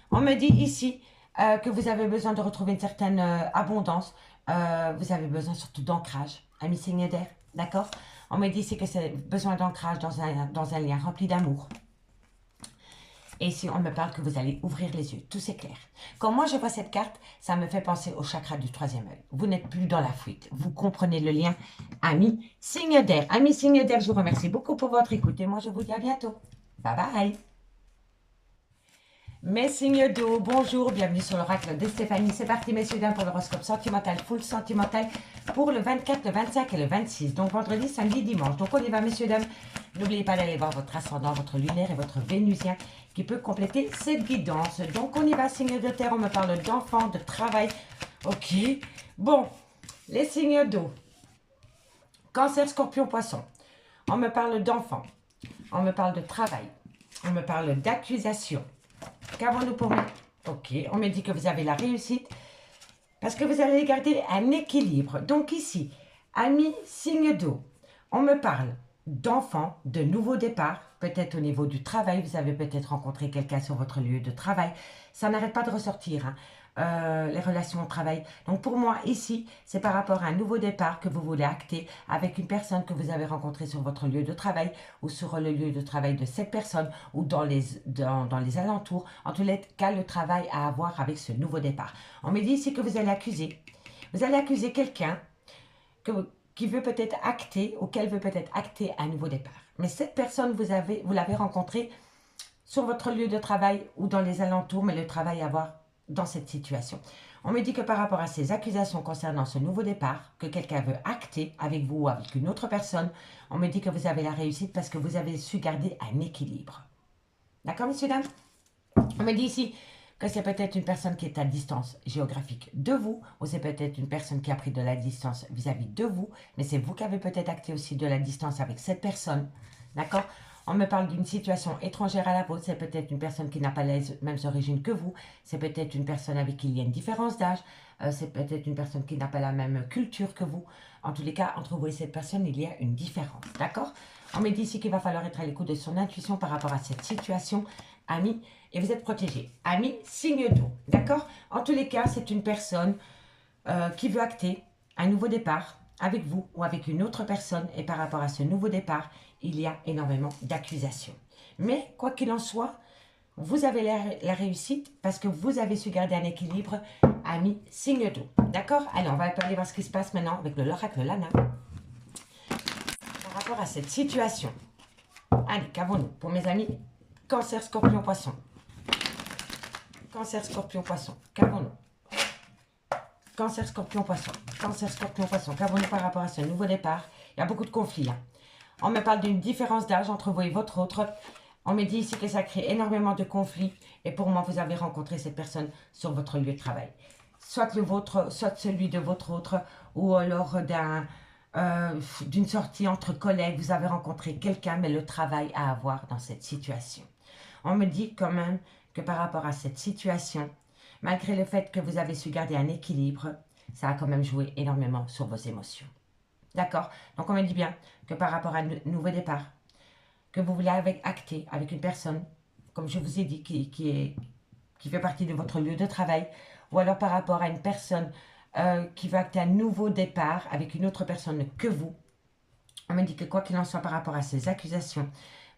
On me dit ici que vous avez besoin de retrouver une certaine abondance. Vous avez besoin surtout d'ancrage, ami signe d'air. D'accord? On me dit ici que c'est besoin d'ancrage dans un lien rempli d'amour. Et ici, on me parle que vous allez ouvrir les yeux. Tout c'est clair. Quand moi, je vois cette carte, ça me fait penser au chakra du troisième œil. Vous n'êtes plus dans la fuite. Vous comprenez le lien, ami signe d'air. Ami signe d'air, je vous remercie beaucoup pour votre écoute. Et moi, je vous dis à bientôt. Bye bye. Mes signes d'eau, bonjour, bienvenue sur l'oracle de Stéphanie. C'est parti, messieurs, dames, pour l'horoscope sentimental, full sentimental, pour le 24, le 25 et le 26. Donc, vendredi, samedi, dimanche. Donc, on y va, messieurs, dames. N'oubliez pas d'aller voir votre ascendant, votre lunaire et votre vénusien qui peut compléter cette guidance. Donc, on y va, signes de terre. On me parle d'enfants, de travail. Ok. Bon, les signes d'eau. Cancer, scorpion, poisson. On me parle d'enfants. On me parle de travail. On me parle d'accusation. Qu'avons-nous pour nous? Ok, on me dit que vous avez la réussite parce que vous allez garder un équilibre. Donc ici, amis, signe d'eau, on me parle d'enfants, de nouveaux départs, peut-être au niveau du travail, vous avez peut-être rencontré quelqu'un sur votre lieu de travail. Ça n'arrête pas de ressortir, hein. Les relations au travail. Donc pour moi, ici, c'est par rapport à un nouveau départ que vous voulez acter avec une personne que vous avez rencontrée sur votre lieu de travail ou sur le lieu de travail de cette personne ou dans les alentours. En tous les cas, le travail à avoir avec ce nouveau départ. On me dit ici que vous allez accuser. Vous allez accuser quelqu'un qui veut peut-être acter ou qu'elle veut peut-être acter un nouveau départ. Mais cette personne, vous l'avez rencontrée sur votre lieu de travail ou dans les alentours, mais le travail à avoir dans cette situation. On me dit que par rapport à ces accusations concernant ce nouveau départ, que quelqu'un veut acter avec vous ou avec une autre personne, on me dit que vous avez la réussite parce que vous avez su garder un équilibre. D'accord, messieurs, dames? On me dit ici que c'est peut-être une personne qui est à distance géographique de vous, ou c'est peut-être une personne qui a pris de la distance vis-à-vis de vous, mais c'est vous qui avez peut-être acté aussi de la distance avec cette personne. D'accord? On me parle d'une situation étrangère à la vôtre, c'est peut-être une personne qui n'a pas les mêmes origines que vous, c'est peut-être une personne avec qui il y a une différence d'âge, c'est peut-être une personne qui n'a pas la même culture que vous. En tous les cas, entre vous et cette personne, il y a une différence, d'accord? On me dit ici qu'il va falloir être à l'écoute de son intuition par rapport à cette situation, ami, et vous êtes protégé. Ami, signe d'eau, d'accord? En tous les cas, c'est une personne qui veut acter un nouveau départ avec vous ou avec une autre personne, et par rapport à ce nouveau départ, il y a énormément d'accusations. Mais quoi qu'il en soit, vous avez la réussite parce que vous avez su garder un équilibre, ami, signe d'eau. D'accord? Allez, on va aller voir ce qui se passe maintenant avec l'oracle Lana. Par rapport à cette situation. Allez, qu'avons-nous pour mes amis Cancer, Scorpion, Poisson. Cancer, Scorpion, Poisson. Qu'avons-nous? Cancer, Scorpion, Poisson. Cancer, Scorpion, Poisson. Qu'avons-nous par rapport à ce nouveau départ? Il y a beaucoup de conflits là. On me parle d'une différence d'âge entre vous et votre autre. On me dit ici que ça crée énormément de conflits. Et pour moi, vous avez rencontré cette personne sur votre lieu de travail. Soit le vôtre, soit celui de votre autre. Ou alors d'une sortie entre collègues. Vous avez rencontré quelqu'un, mais le travail à avoir dans cette situation. On me dit quand même que par rapport à cette situation, malgré le fait que vous avez su garder un équilibre, ça a quand même joué énormément sur vos émotions. D'accord? Donc on me dit bien que par rapport à un nouveau départ, que vous voulez acter avec une personne, comme je vous ai dit, qui fait partie de votre lieu de travail, ou alors par rapport à une personne qui veut acter un nouveau départ avec une autre personne que vous, on me dit que quoi qu'il en soit par rapport à ces accusations,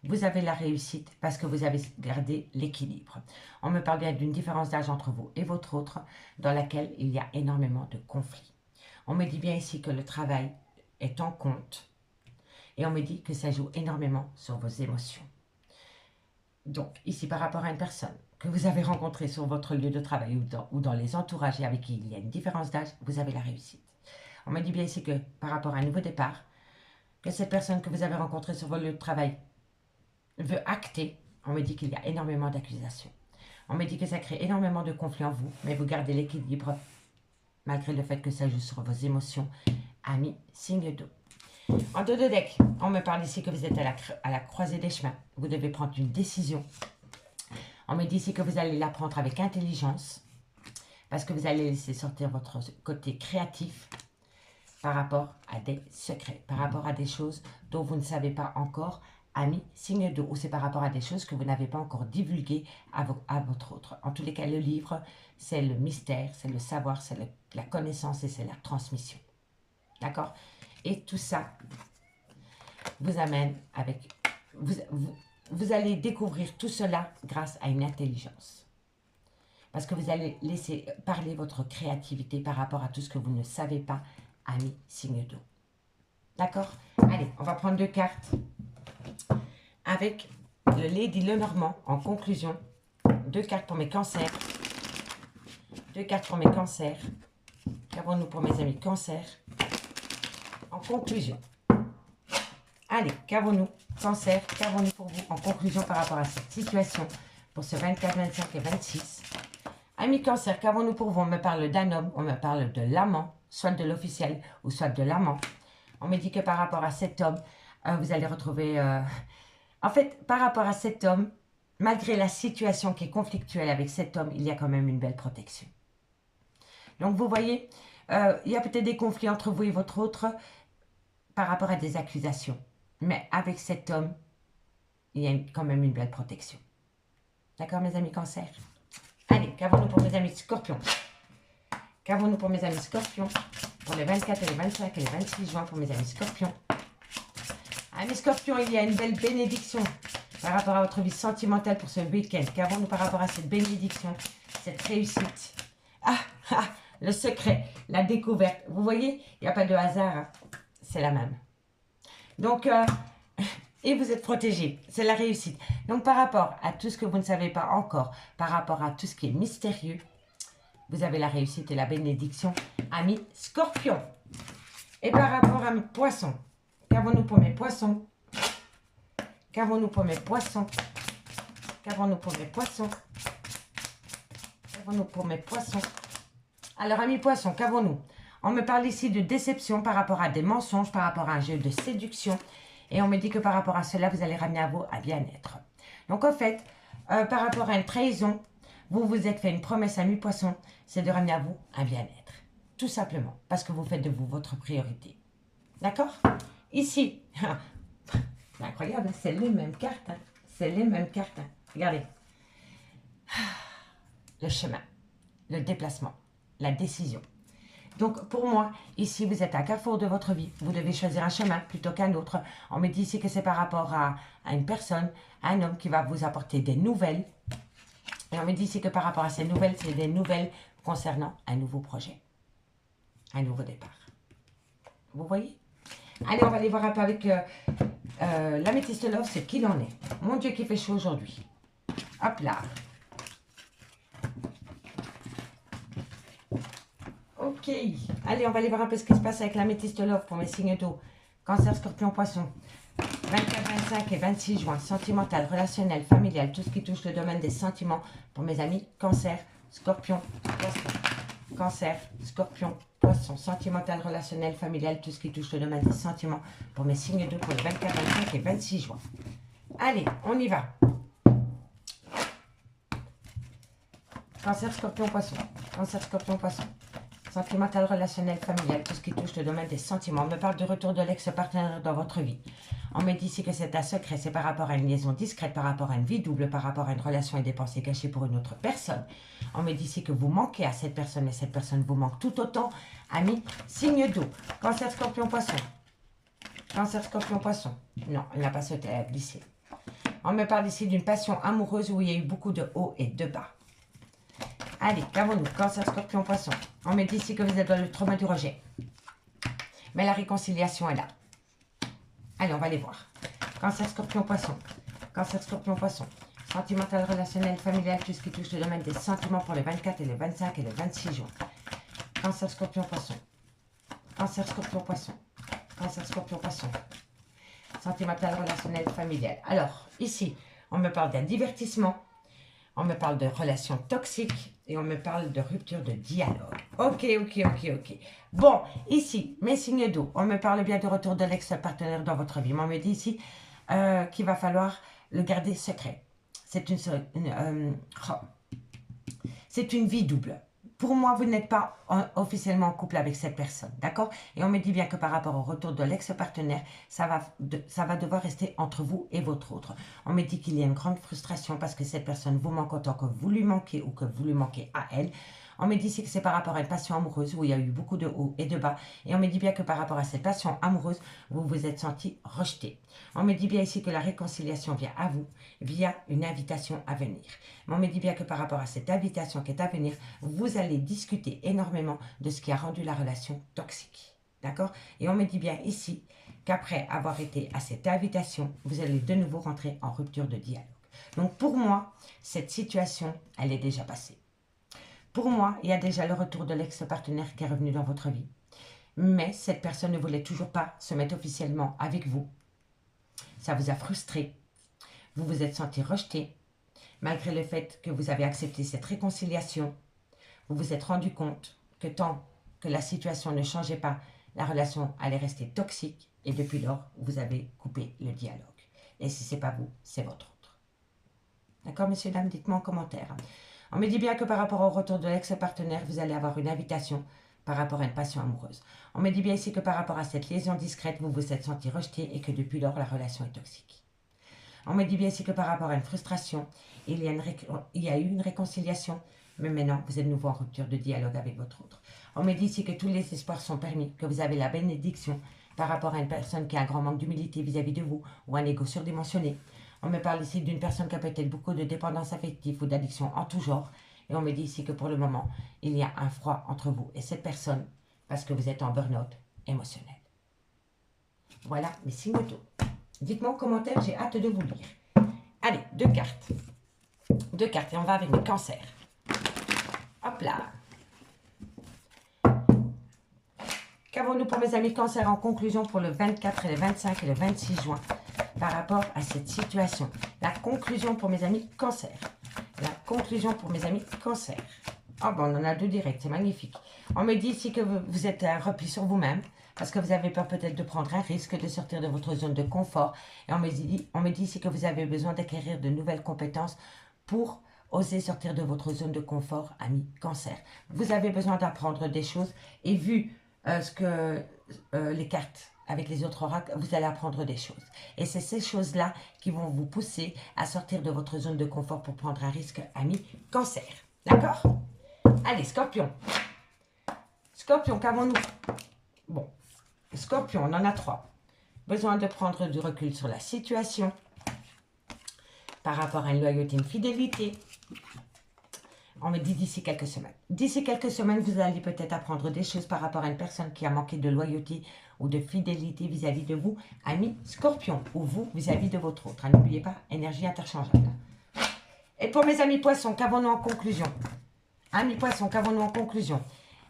vous avez la réussite parce que vous avez gardé l'équilibre. On me parle bien d'une différence d'âge entre vous et votre autre, dans laquelle il y a énormément de conflits. On me dit bien ici que le travail est en compte. Et on me dit que ça joue énormément sur vos émotions. Donc, ici, par rapport à une personne que vous avez rencontrée sur votre lieu de travail ou dans les entourages et avec qui il y a une différence d'âge, vous avez la réussite. On me dit bien ici que par rapport à un nouveau départ, que cette personne que vous avez rencontrée sur votre lieu de travail veut acter On me dit qu'il y a énormément d'accusations. On me dit que ça crée énormément de conflits en vous, mais vous gardez l'équilibre malgré le fait que ça joue sur vos émotions. Amis, signe d'eau. En dos de deck, on me parle ici que vous êtes à la croisée des chemins. Vous devez prendre une décision. On me dit ici que vous allez la prendre avec intelligence, parce que vous allez laisser sortir votre côté créatif par rapport à des secrets, par rapport à des choses dont vous ne savez pas encore, amis, signe d'eau, ou c'est par rapport à des choses que vous n'avez pas encore divulguées à votre autre. En tous les cas, le livre, c'est le mystère, c'est le savoir, c'est la connaissance et c'est la transmission. D'accord? Et tout ça vous amène avec... Vous allez découvrir tout cela grâce à une intelligence. Parce que vous allez laisser parler votre créativité par rapport à tout ce que vous ne savez pas, amis, signe d'eau. D'accord? Allez, on va prendre 2 cartes avec le Lady Lenormand en conclusion. 2 cartes pour mes cancers. 2 cartes pour mes cancers. Qu'avons-nous pour mes amis cancers? En conclusion. Allez, qu'avons-nous cancer? Qu'avons-nous pour vous en conclusion par rapport à cette situation pour ce 24, 25 et 26? Amis cancer, qu'avons-nous pour vous? On me parle d'un homme, on me parle de l'amant, soit de l'officiel ou soit de l'amant. On me dit que par rapport à cet homme, vous allez retrouver... En fait, par rapport à cet homme, malgré la situation qui est conflictuelle avec cet homme, il y a quand même une belle protection. Donc vous voyez, il y a peut-être des conflits entre vous et votre autre par rapport à des accusations. Mais avec cet homme, il y a quand même une belle protection. D'accord, mes amis cancer? Allez, qu'avons-nous pour mes amis scorpions? Qu'avons-nous pour mes amis scorpions? Pour les 24 et les 25 et les 26 juin pour mes amis scorpions. Amis scorpions, il y a une belle bénédiction par rapport à votre vie sentimentale pour ce week-end. Qu'avons-nous par rapport à cette bénédiction, cette réussite? Le secret, la découverte. Vous voyez, il n'y a pas de hasard, hein. C'est la même. Donc, et vous êtes protégé, c'est la réussite. Donc, par rapport à tout ce que vous ne savez pas encore, par rapport à tout ce qui est mystérieux, vous avez la réussite et la bénédiction, amis scorpions. Et par rapport à mes poissons, qu'avons-nous pour mes poissons? Qu'avons-nous pour mes poissons? Qu'avons-nous pour mes poissons? Qu'avons-nous pour mes poissons? Alors, amis poissons, qu'avons-nous? On me parle ici de déception par rapport à des mensonges, par rapport à un jeu de séduction. Et on me dit que par rapport à cela, vous allez ramener à vous un bien-être. Donc, en fait, par rapport à une trahison, vous vous êtes fait une promesse, amis poissons, c'est de ramener à vous un bien-être. Tout simplement, parce que vous faites de vous votre priorité. D'accord? Ici, c'est incroyable, c'est les mêmes cartes. Hein. C'est les mêmes cartes. Hein. Regardez. Le chemin, le déplacement, la décision. Donc, pour moi, ici, vous êtes à carrefour de votre vie. Vous devez choisir un chemin plutôt qu'un autre. On me dit ici que c'est par rapport à une personne, à un homme qui va vous apporter des nouvelles. Et on me dit ici que par rapport à ces nouvelles, c'est des nouvelles concernant un nouveau projet. Un nouveau départ. Vous voyez? Allez, on va aller voir un peu avec l'améthyste love, c'est qu'il en est. Mon Dieu, qu'il fait chaud aujourd'hui. Hop là. Ok, allez, on va aller voir un peu ce qui se passe avec l'améthyste love pour mes signes d'eau. Cancer, scorpion, poisson. 24, 25 et 26 juin, sentimental, relationnel, familial, tout ce qui touche le domaine des sentiments pour mes amis, cancer, scorpion, poisson. Cancer, scorpion, poisson, sentimental, relationnel, familial, tout ce qui touche le domaine des sentiments pour mes signes d'eau pour les 24, 25 et 26 juin. Allez, on y va. Cancer, scorpion, poisson. Cancer, scorpion, poisson. Sentimental, relationnel, familial, tout ce qui touche le domaine des sentiments. On me parle de retour de l'ex-partenaire dans votre vie. On me dit ici que c'est un secret, c'est par rapport à une liaison discrète, par rapport à une vie double, par rapport à une relation et des pensées cachées pour une autre personne. On me dit ici que vous manquez à cette personne, mais cette personne vous manque tout autant. Amis, signe d'eau. Cancer, scorpion, poisson. Cancer, scorpion, poisson. Non, elle n'a pas sauté, elle a glissé. On me parle ici d'une passion amoureuse où il y a eu beaucoup de hauts et de bas. Allez, qu'avons-nous? Cancer, scorpion, poisson. On me dit ici que vous êtes dans le trauma du rejet. Mais la réconciliation est là. Allez, on va les voir. Cancer, scorpion, poisson. Cancer, scorpion, poisson. Sentimental, relationnel, familial, tout ce qui touche le domaine des sentiments pour les 24 et les 25 et les 26 jours. Cancer, scorpion, poisson. Cancer, scorpion, poisson. Cancer, scorpion, poisson. Sentimental, relationnel, familial. Alors, ici, On me parle d'un divertissement. On me parle de relations toxiques et on me parle de rupture de dialogue. Ok. Bon, ici, mes signes d'eau. On me parle bien du retour de l'ex-partenaire dans votre vie. Mais on me dit ici qu'il va falloir le garder secret. C'est c'est une vie double. Pour moi, vous n'êtes pas officiellement en couple avec cette personne, d'accord? Et on me dit bien que par rapport au retour de l'ex-partenaire, ça va devoir rester entre vous et votre autre. On me dit qu'il y a une grande frustration parce que cette personne vous manque autant que vous lui manquez ou que vous lui manquez à elle. On me dit ici que c'est par rapport à une passion amoureuse où il y a eu beaucoup de hauts et de bas. Et on me dit bien que par rapport à cette passion amoureuse, vous vous êtes senti rejeté. On me dit bien ici que la réconciliation vient à vous via une invitation à venir. Mais on me dit bien que par rapport à cette invitation qui est à venir, vous allez discuter énormément de ce qui a rendu la relation toxique. D'accord? Et on me dit bien ici qu'après avoir été à cette invitation, vous allez de nouveau rentrer en rupture de dialogue. Donc pour moi, cette situation, elle est déjà passée. Pour moi, il y a déjà le retour de l'ex-partenaire qui est revenu dans votre vie. Mais cette personne ne voulait toujours pas se mettre officiellement avec vous. Ça vous a frustré. Vous vous êtes senti rejeté. Malgré le fait que vous avez accepté cette réconciliation, vous vous êtes rendu compte que tant que la situation ne changeait pas, la relation allait rester toxique. Et depuis lors, vous avez coupé le dialogue. Et si ce n'est pas vous, c'est votre autre. D'accord, messieurs, dames, dites-moi en commentaire. On me dit bien que par rapport au retour de l'ex-partenaire, vous allez avoir une invitation par rapport à une passion amoureuse. On me dit bien ici que par rapport à cette lésion discrète, vous vous êtes senti rejeté et que depuis lors, la relation est toxique. On me dit bien ici que par rapport à une frustration, il y a eu une réconciliation, mais maintenant, vous êtes de nouveau en rupture de dialogue avec votre autre. On me dit ici que tous les espoirs sont permis, que vous avez la bénédiction par rapport à une personne qui a un grand manque d'humilité vis-à-vis de vous ou un ego surdimensionné. On me parle ici d'une personne qui a peut-être beaucoup de dépendance affective ou d'addiction en tout genre. Et on me dit ici que pour le moment, il y a un froid entre vous et cette personne parce que vous êtes en burn-out émotionnel. Voilà mes signes d'eau. Dites-moi en commentaire, j'ai hâte de vous lire. Allez, 2 cartes. 2 cartes et on va avec mes cancers. Hop là. Qu'avons-nous pour mes amis cancers en conclusion pour le 24 et le 25 et le 26 juin par rapport à cette situation? La conclusion pour mes amis cancer. La conclusion pour mes amis cancer. Oh bon, on en a 2 directs, c'est magnifique. On me dit ici que vous êtes un repli sur vous-même parce que vous avez peur peut-être de prendre un risque, de sortir de votre zone de confort. Et on me dit ici que vous avez besoin d'acquérir de nouvelles compétences pour oser sortir de votre zone de confort, amis cancer. Vous avez besoin d'apprendre des choses et vu les cartes avec les autres oracles, vous allez apprendre des choses. Et c'est ces choses-là qui vont vous pousser à sortir de votre zone de confort pour prendre un risque, amis cancer. D'accord? Allez, scorpion. Scorpion, qu'avons-nous? Bon, scorpion, on en a 3. Besoin de prendre du recul sur la situation par rapport à une loyauté, une fidélité. On me dit d'ici quelques semaines. D'ici quelques semaines, vous allez peut-être apprendre des choses par rapport à une personne qui a manqué de loyauté ou de fidélité vis-à-vis de vous, amis scorpion, ou vous vis-à-vis de votre autre. N'oubliez pas, énergie interchangeable. Et pour mes amis poissons, qu'avons-nous en conclusion? Amis poissons, qu'avons-nous en conclusion?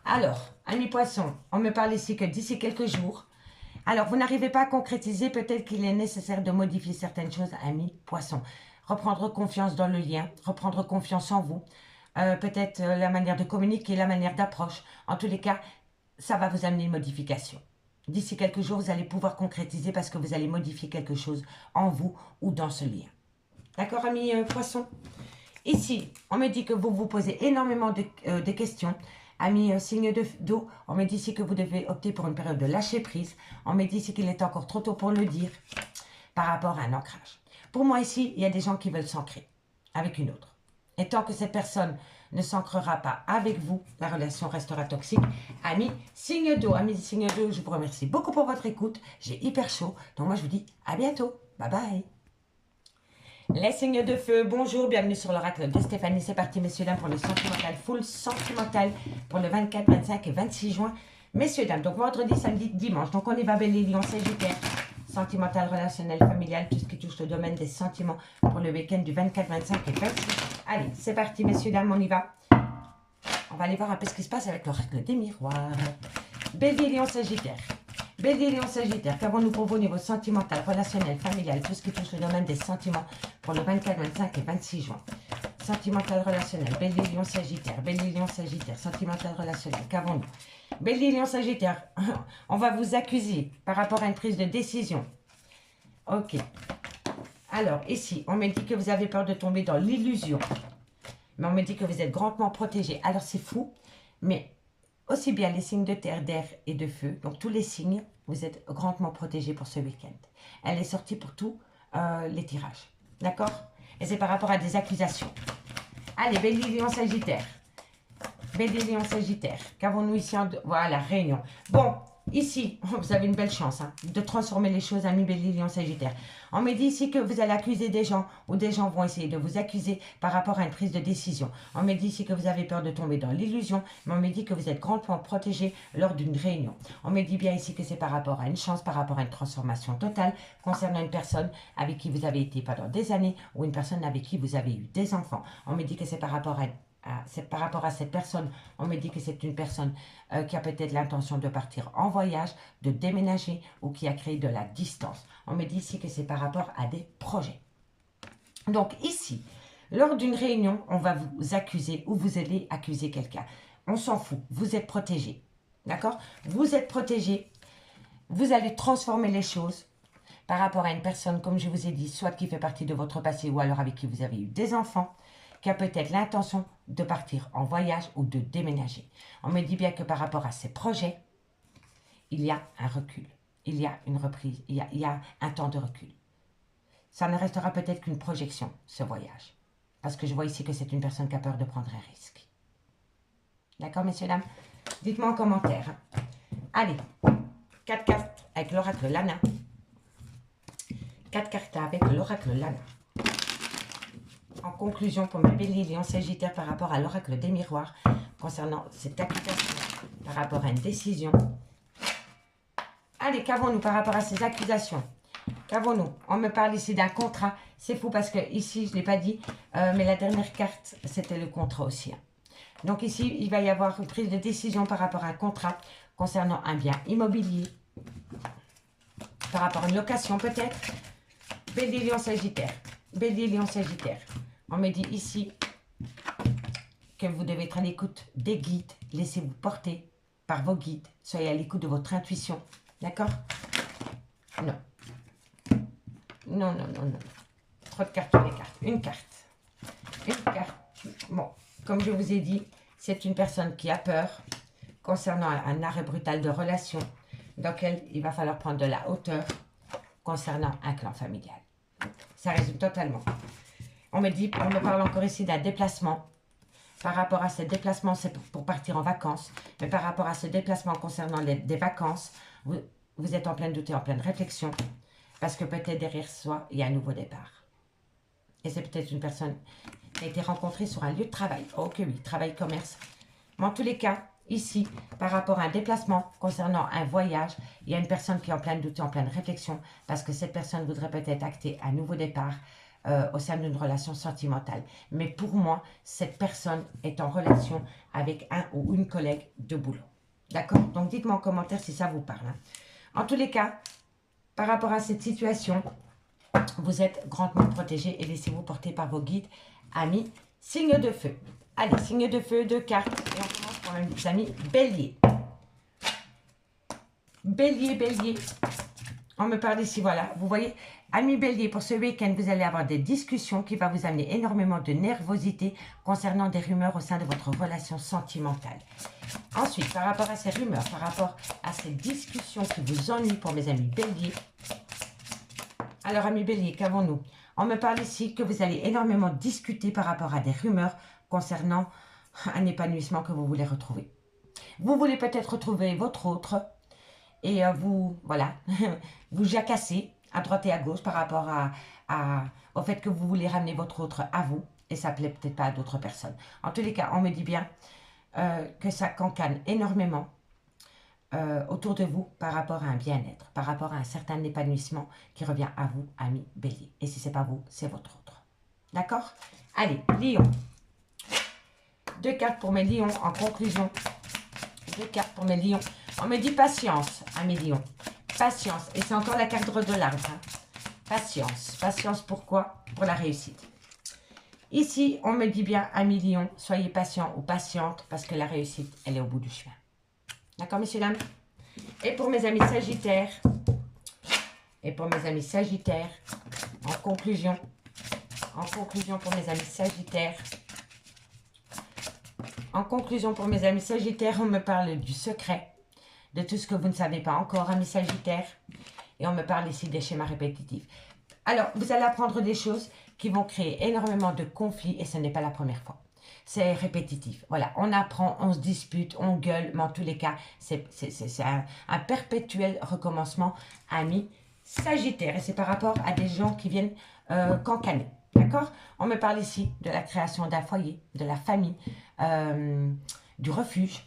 Alors, amis poissons, on me parle ici que d'ici quelques jours, alors vous n'arrivez pas à concrétiser, peut-être qu'il est nécessaire de modifier certaines choses, amis poissons. Reprendre confiance dans le lien, reprendre confiance en vous, peut-être la manière de communiquer, la manière d'approche. En tous les cas, ça va vous amener une modification. D'ici quelques jours, vous allez pouvoir concrétiser parce que vous allez modifier quelque chose en vous ou dans ce lien. D'accord, amis poissons? Ici, on me dit que vous vous posez énormément de questions. Amis signe d'eau, on me dit ici que vous devez opter pour une période de lâcher prise. On me dit ici qu'il est encore trop tôt pour le dire par rapport à un ancrage. Pour moi ici, il y a des gens qui veulent s'ancrer avec une autre. Et tant que cette personne ne s'ancrera pas avec vous, la relation restera toxique. Amis signe d'eau, je vous remercie beaucoup pour votre écoute. J'ai hyper chaud, donc moi je vous dis à bientôt. Bye bye. Les signes de feu, bonjour, bienvenue sur l'oracle de Stéphanie. C'est parti, messieurs, dames, pour le sentimental, full sentimental pour le 24, 25 et 26 juin. Messieurs, dames, donc vendredi, samedi, dimanche. Donc on y va, Bélier, Lion, Sagittaire. Sentimental, relationnel, familial, tout ce qui touche le domaine des sentiments pour le week-end du 24, 25 et 26. Allez, c'est parti, messieurs, dames, on y va. On va aller voir un peu ce qui se passe avec l'oracle des miroirs. Bélier, Lion, Sagittaire. Bélier, Lion, Sagittaire, qu'avons-nous pour vous au niveau sentimental, relationnel, familial, tout ce qui touche le domaine des sentiments pour le 24, 25 et 26 juin. Sentimental, relationnel, Bélier, Lion, Sagittaire, Bélier, Lion, Sagittaire, sentimental, relationnel, qu'avons-nous? Bélier, Lion, Sagittaire, on va vous accuser par rapport à une prise de décision. Ok. Alors, ici, on me dit que vous avez peur de tomber dans l'illusion. Mais on me dit que vous êtes grandement protégé. Alors, c'est fou, mais aussi bien les signes de terre, d'air et de feu, donc tous les signes, vous êtes grandement protégés pour ce week-end. Elle est sortie pour tous les tirages. D'accord? Et c'est par rapport à des accusations. Allez, Bélier, Lion, Sagittaire. Bélier, Lion, Sagittaire. Qu'avons-nous ici Voilà, réunion. Bon, ici, vous avez une belle chance de transformer les choses, amis Bélier, Lion, Sagittaire. On me dit ici que vous allez accuser des gens, ou des gens vont essayer de vous accuser par rapport à une prise de décision. On me dit ici que vous avez peur de tomber dans l'illusion, mais on me dit que vous êtes grandement protégé lors d'une réunion. On me dit bien ici que c'est par rapport à une chance, par rapport à une transformation totale concernant une personne avec qui vous avez été pendant des années, ou une personne avec qui vous avez eu des enfants. On me dit que c'est par rapport à cette personne, on me dit que c'est une personne qui a peut-être l'intention de partir en voyage, de déménager ou qui a créé de la distance. On me dit ici que c'est par rapport à des projets. Donc ici, lors d'une réunion, on va vous accuser ou vous allez accuser quelqu'un. On s'en fout, vous êtes protégé. D'accord? Vous êtes protégé, vous allez transformer les choses par rapport à une personne, comme je vous ai dit, soit qui fait partie de votre passé ou alors avec qui vous avez eu des enfants, qui a peut-être l'intention de partir en voyage ou de déménager. On me dit bien que par rapport à ces projets, il y a un recul, il y a une reprise, il y a un temps de recul. Ça ne restera peut-être qu'une projection, ce voyage. Parce que je vois ici que c'est une personne qui a peur de prendre un risque. D'accord, messieurs, dames? Dites-moi en commentaire. Allez, 4 cartes avec l'oracle Lana. 4 cartes avec l'oracle Lana. En conclusion, pour mes Bélier, Lion, Sagittaire par rapport à l'oracle des miroirs, concernant cette accusation, par rapport à une décision. Allez, qu'avons-nous par rapport à ces accusations? Qu'avons-nous? On me parle ici d'un contrat. C'est fou parce que ici, je ne l'ai pas dit, mais la dernière carte, c'était le contrat aussi. Donc ici, il va y avoir une prise de décision par rapport à un contrat concernant un bien immobilier, par rapport à une location peut-être. Bélier, Lion, Sagittaire. Bélier, Lion, Sagittaire. On me dit ici que vous devez être à l'écoute des guides. Laissez-vous porter par vos guides. Soyez à l'écoute de votre intuition. D'accord? Non. Non, non, non, non. Trop de cartes sur les cartes. Une carte. Une carte. Bon, comme je vous ai dit, c'est une personne qui a peur concernant un arrêt brutal de relation dans lequel il va falloir prendre de la hauteur concernant un clan familial. Ça résume totalement. On me parle encore ici d'un déplacement. Par rapport à ce déplacement, c'est pour partir en vacances. Mais par rapport à ce déplacement concernant des vacances, vous êtes en plein doute et en pleine réflexion. Parce que peut-être derrière soi, il y a un nouveau départ. Et c'est peut-être une personne qui a été rencontrée sur un lieu de travail. Oh que oui, travail, commerce. Mais en tous les cas, ici, par rapport à un déplacement concernant un voyage, il y a une personne qui est en plein doute et en pleine réflexion. Parce que cette personne voudrait peut-être acter un nouveau départ au sein d'une relation sentimentale. Mais pour moi, cette personne est en relation avec un ou une collègue de boulot. D'accord? Donc dites-moi en commentaire si ça vous parle. En tous les cas, par rapport à cette situation, vous êtes grandement protégé et laissez-vous porter par vos guides, amis, signe de feu. Allez, signe de feu, 2 cartes. Et on commence pour mes amis Bélier. Bélier, Bélier. On me parle ici, voilà. Vous voyez, amis Bélier, pour ce week-end, vous allez avoir des discussions qui vont vous amener énormément de nervosité concernant des rumeurs au sein de votre relation sentimentale. Ensuite, par rapport à ces rumeurs, par rapport à ces discussions qui vous ennuient pour mes amis Bélier. Alors, amis Bélier, qu'avons-nous? On me parle ici que vous allez énormément discuter par rapport à des rumeurs concernant un épanouissement que vous voulez retrouver. Vous voulez peut-être retrouver votre autre et vous, voilà, vous jacassez à droite et à gauche par rapport au fait que vous voulez ramener votre autre à vous et ça ne plaît peut-être pas à d'autres personnes. En tous les cas, on me dit bien que ça cancane énormément autour de vous par rapport à un bien-être, par rapport à un certain épanouissement qui revient à vous, amis Bélier. Et si ce n'est pas vous, c'est votre autre. D'accord? Allez, Lion. 2 cartes pour mes lions en conclusion. 2 cartes pour mes lions. On me dit patience, amis lions. Patience. Et c'est encore la carte de l'arbre. Hein. Patience. Patience, pourquoi? Pour la réussite. Ici, on me dit bien, ami Lion, soyez patient ou patiente parce que la réussite, elle est au bout du chemin. D'accord, messieurs, dames? Et pour mes amis Sagittaires, en conclusion pour mes amis Sagittaires, on me parle du secret, de tout ce que vous ne savez pas encore, amis Sagittaires, et on me parle ici des schémas répétitifs. Alors, vous allez apprendre des choses qui vont créer énormément de conflits, et ce n'est pas la première fois. C'est répétitif. Voilà, on apprend, on se dispute, on gueule, mais en tous les cas, c'est un perpétuel recommencement, amis Sagittaire. Et c'est par rapport à des gens qui viennent cancaner. D'accord? On me parle ici de la création d'un foyer, de la famille, du refuge.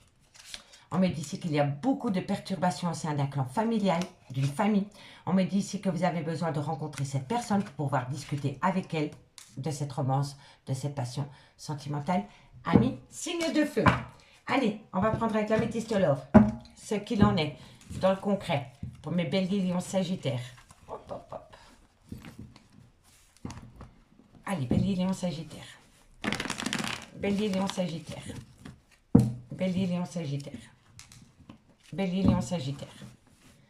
On me dit ici qu'il y a beaucoup de perturbations au sein d'un clan familial, d'une famille. On me dit ici que vous avez besoin de rencontrer cette personne pour pouvoir discuter avec elle de cette romance, de cette passion sentimentale. Amis, signe de feu. Allez, on va prendre avec la métiste love ce qu'il en est dans le concret pour mes béliers, lions, sagittaires. Hop, hop, hop. Allez, bélier, lion, sagittaire. Bélier, lion, sagittaire. Bélier, lion, sagittaire. Bélier, lion, sagittaire.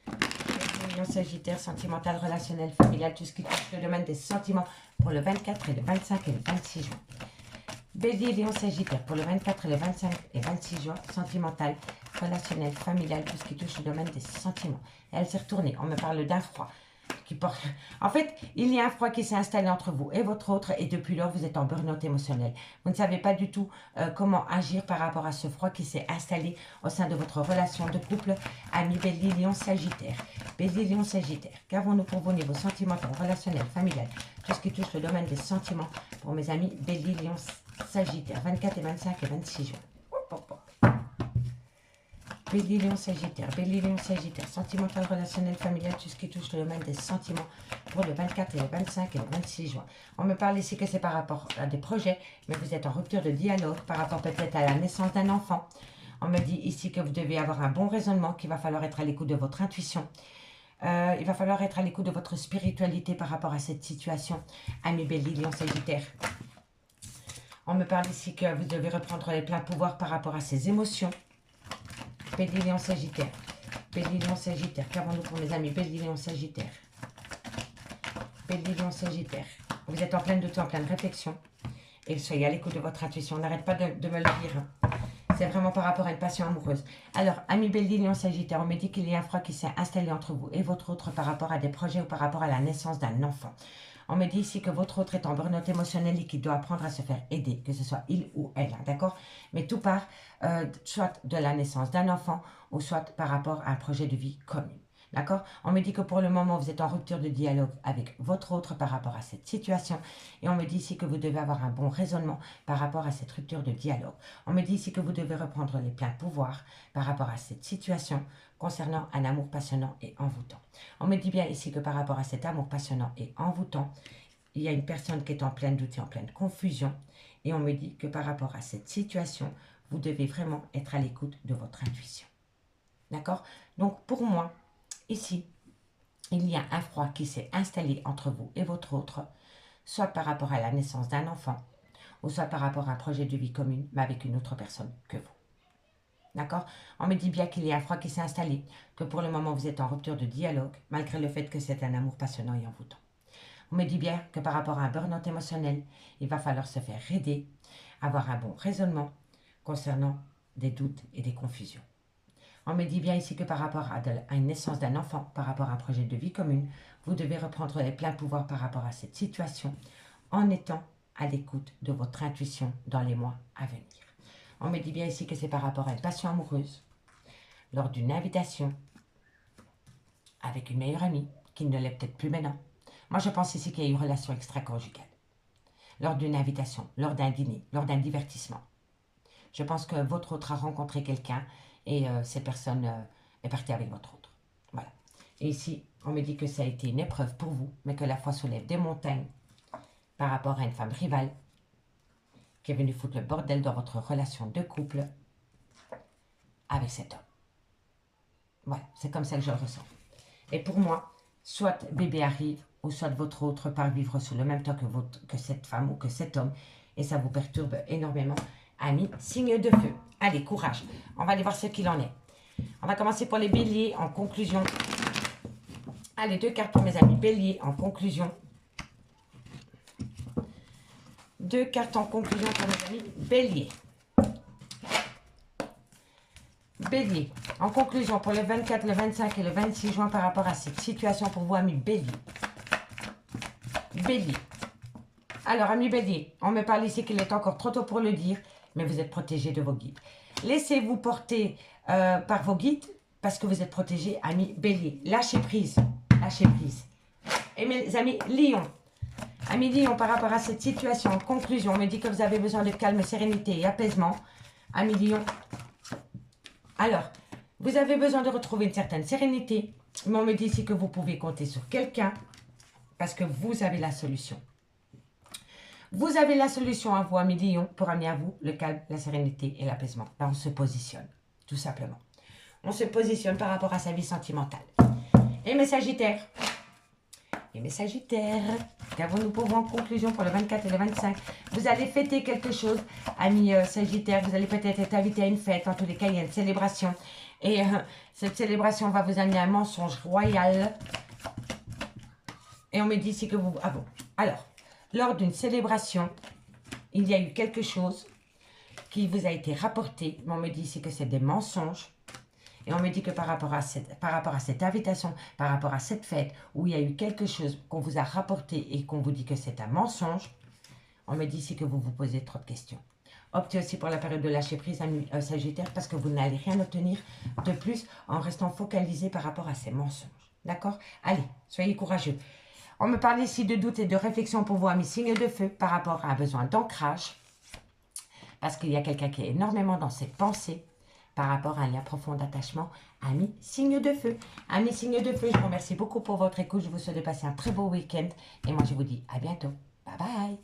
Bélier, lion, sagittaire, sentimental, relationnel, familial, tout ce qui touche le domaine des sentiments pour le 24 et le 25 et le 26 juin. Bélier, lion, sagittaire pour le 24 et le 25 et 26 juin, sentimental, relationnel, familial, tout ce qui touche le domaine des sentiments. Et elle s'est retournée, on me parle d'un froid. Qui porte... En fait, il y a un froid qui s'est installé entre vous et votre autre, et depuis lors, vous êtes en burn-out émotionnel. Vous ne savez pas du tout comment agir par rapport à ce froid qui s'est installé au sein de votre relation de couple, ami Bélier, Lion, Sagittaire. Bélier, Lion, Sagittaire. Qu'avons-nous pour vos niveaux sentimentaux, relationnels, familial, tout ce qui touche le domaine des sentiments pour mes amis Bélier, Lion, Sagittaire, 24 et 25 et 26 juin. Hop, hop, hop. Bélier, Lion, Sagittaire, Bélier, Lion, Sagittaire, sentimental, relationnel, familial, tout ce qui touche le domaine des sentiments pour le 24 et le 25 et le 26 juin. On me parle ici que c'est par rapport à des projets, mais vous êtes en rupture de dialogue par rapport peut-être à la naissance d'un enfant. On me dit ici que vous devez avoir un bon raisonnement, qu'il va falloir être à l'écoute de votre intuition. Il va falloir être à l'écoute de votre spiritualité par rapport à cette situation. Ami Bélier, Lion, Sagittaire. On me parle ici que vous devez reprendre les pleins pouvoirs par rapport à ces émotions. Bélier, Lion, Sagittaire. Bélier, Lion, Sagittaire. Qu'avons-nous pour mes amis Bélier, Lion, Sagittaire. Bélier, Lion, Sagittaire. Vous êtes en pleine doute, en pleine réflexion. Et soyez à l'écoute de votre intuition. N'arrête pas de me le dire. C'est vraiment par rapport à une passion amoureuse. Alors, ami Bélier, Lion, Sagittaire, on me dit qu'il y a un froid qui s'est installé entre vous et votre autre par rapport à des projets ou par rapport à la naissance d'un enfant. On me dit ici que votre autre est en burn-out émotionnel et qu'il doit apprendre à se faire aider, que ce soit il ou elle, hein, d'accord? Mais tout part soit de la naissance d'un enfant ou soit par rapport à un projet de vie commune, d'accord? On me dit que pour le moment, vous êtes en rupture de dialogue avec votre autre par rapport à cette situation. Et on me dit ici que vous devez avoir un bon raisonnement par rapport à cette rupture de dialogue. On me dit ici que vous devez reprendre les pleins pouvoirs par rapport à cette situation concernant un amour passionnant et envoûtant. On me dit bien ici que par rapport à cet amour passionnant et envoûtant, il y a une personne qui est en plein doute et en pleine confusion. Et on me dit que par rapport à cette situation, vous devez vraiment être à l'écoute de votre intuition. D'accord? Donc pour moi, ici, il y a un froid qui s'est installé entre vous et votre autre, soit par rapport à la naissance d'un enfant, ou soit par rapport à un projet de vie commune, mais avec une autre personne que vous. D'accord? On me dit bien qu'il y a un froid qui s'est installé, que pour le moment vous êtes en rupture de dialogue, malgré le fait que c'est un amour passionnant et envoûtant. On me dit bien que par rapport à un burn-out émotionnel, il va falloir se faire aider, avoir un bon raisonnement concernant des doutes et des confusions. On me dit bien ici que par rapport à une naissance d'un enfant, par rapport à un projet de vie commune, vous devez reprendre les pleins pouvoirs par rapport à cette situation en étant à l'écoute de votre intuition dans les mois à venir. On me dit bien ici que c'est par rapport à une passion amoureuse, lors d'une invitation avec une meilleure amie, qui ne l'est peut-être plus maintenant. Moi, je pense ici qu'il y a une relation extra-conjugale. Lors d'une invitation, lors d'un dîner, lors d'un divertissement. Je pense que votre autre a rencontré quelqu'un et cette personne est partie avec votre autre. Voilà. Et ici, on me dit que ça a été une épreuve pour vous, mais que la foi soulève des montagnes par rapport à une femme rivale qui est venue foutre le bordel dans votre relation de couple avec cet homme. Voilà, c'est comme ça que je le ressens. Et pour moi, soit bébé arrive, ou soit votre autre part vivre sous le même temps que cette femme ou que cet homme. Et ça vous perturbe énormément. Amis, signe de feu. Allez, courage. On va aller voir ce qu'il en est. On va commencer pour les béliers en conclusion. Allez, 2 cartes pour mes amis. Bélier en conclusion. 2 cartes en conclusion pour mes amis. Bélier. Bélier. En conclusion pour le 24, le 25 et le 26 juin par rapport à cette situation pour vous, amis Bélier. Bélier. Alors, amis Bélier, on me parle ici qu'il est encore trop tôt pour le dire, mais vous êtes protégé de vos guides. Laissez-vous porter par vos guides parce que vous êtes protégé, amis Bélier. Lâchez prise. Lâchez prise. Et mes amis Lion. Amis Lion, par rapport à cette situation, en conclusion, on me dit que vous avez besoin de calme, sérénité et apaisement. Amis Lion. Alors, vous avez besoin de retrouver une certaine sérénité, mais on me dit ici que vous pouvez compter sur quelqu'un parce que vous avez la solution. Vous avez la solution à vous, amis Lion, pour amener à vous le calme, la sérénité et l'apaisement. Là, on se positionne, tout simplement. On se positionne par rapport à sa vie sentimentale. Et mes Sagittaires. Et mes Sagittaires, qu'avons-nous pour vous en conclusion pour le 24 et le 25? Vous allez fêter quelque chose, amis Sagittaires. Vous allez peut-être être invité à une fête. En tous les cas, il y a une célébration. Et cette célébration va vous amener un mensonge royal. Et on me dit ici que vous... Ah bon. Alors, lors d'une célébration, il y a eu quelque chose qui vous a été rapporté. Mais on me dit ici que c'est des mensonges. Et on me dit que par rapport à cette invitation, par rapport à cette fête, où il y a eu quelque chose qu'on vous a rapporté et qu'on vous dit que c'est un mensonge, on me dit ici que vous vous posez trop de questions. Optez aussi pour la période de lâcher prise, amis Sagittaire, parce que vous n'allez rien obtenir de plus en restant focalisé par rapport à ces mensonges. D'accord? Allez, soyez courageux. On me parle ici de doute et de réflexion pour vous, amis signes de feu, par rapport à un besoin d'ancrage, parce qu'il y a quelqu'un qui est énormément dans ses pensées, par rapport à un lien profond d'attachement, amis signe de feu. Amis signe de feu, je vous remercie beaucoup pour votre écoute. Je vous souhaite de passer un très beau week-end. Et moi, je vous dis à bientôt. Bye bye.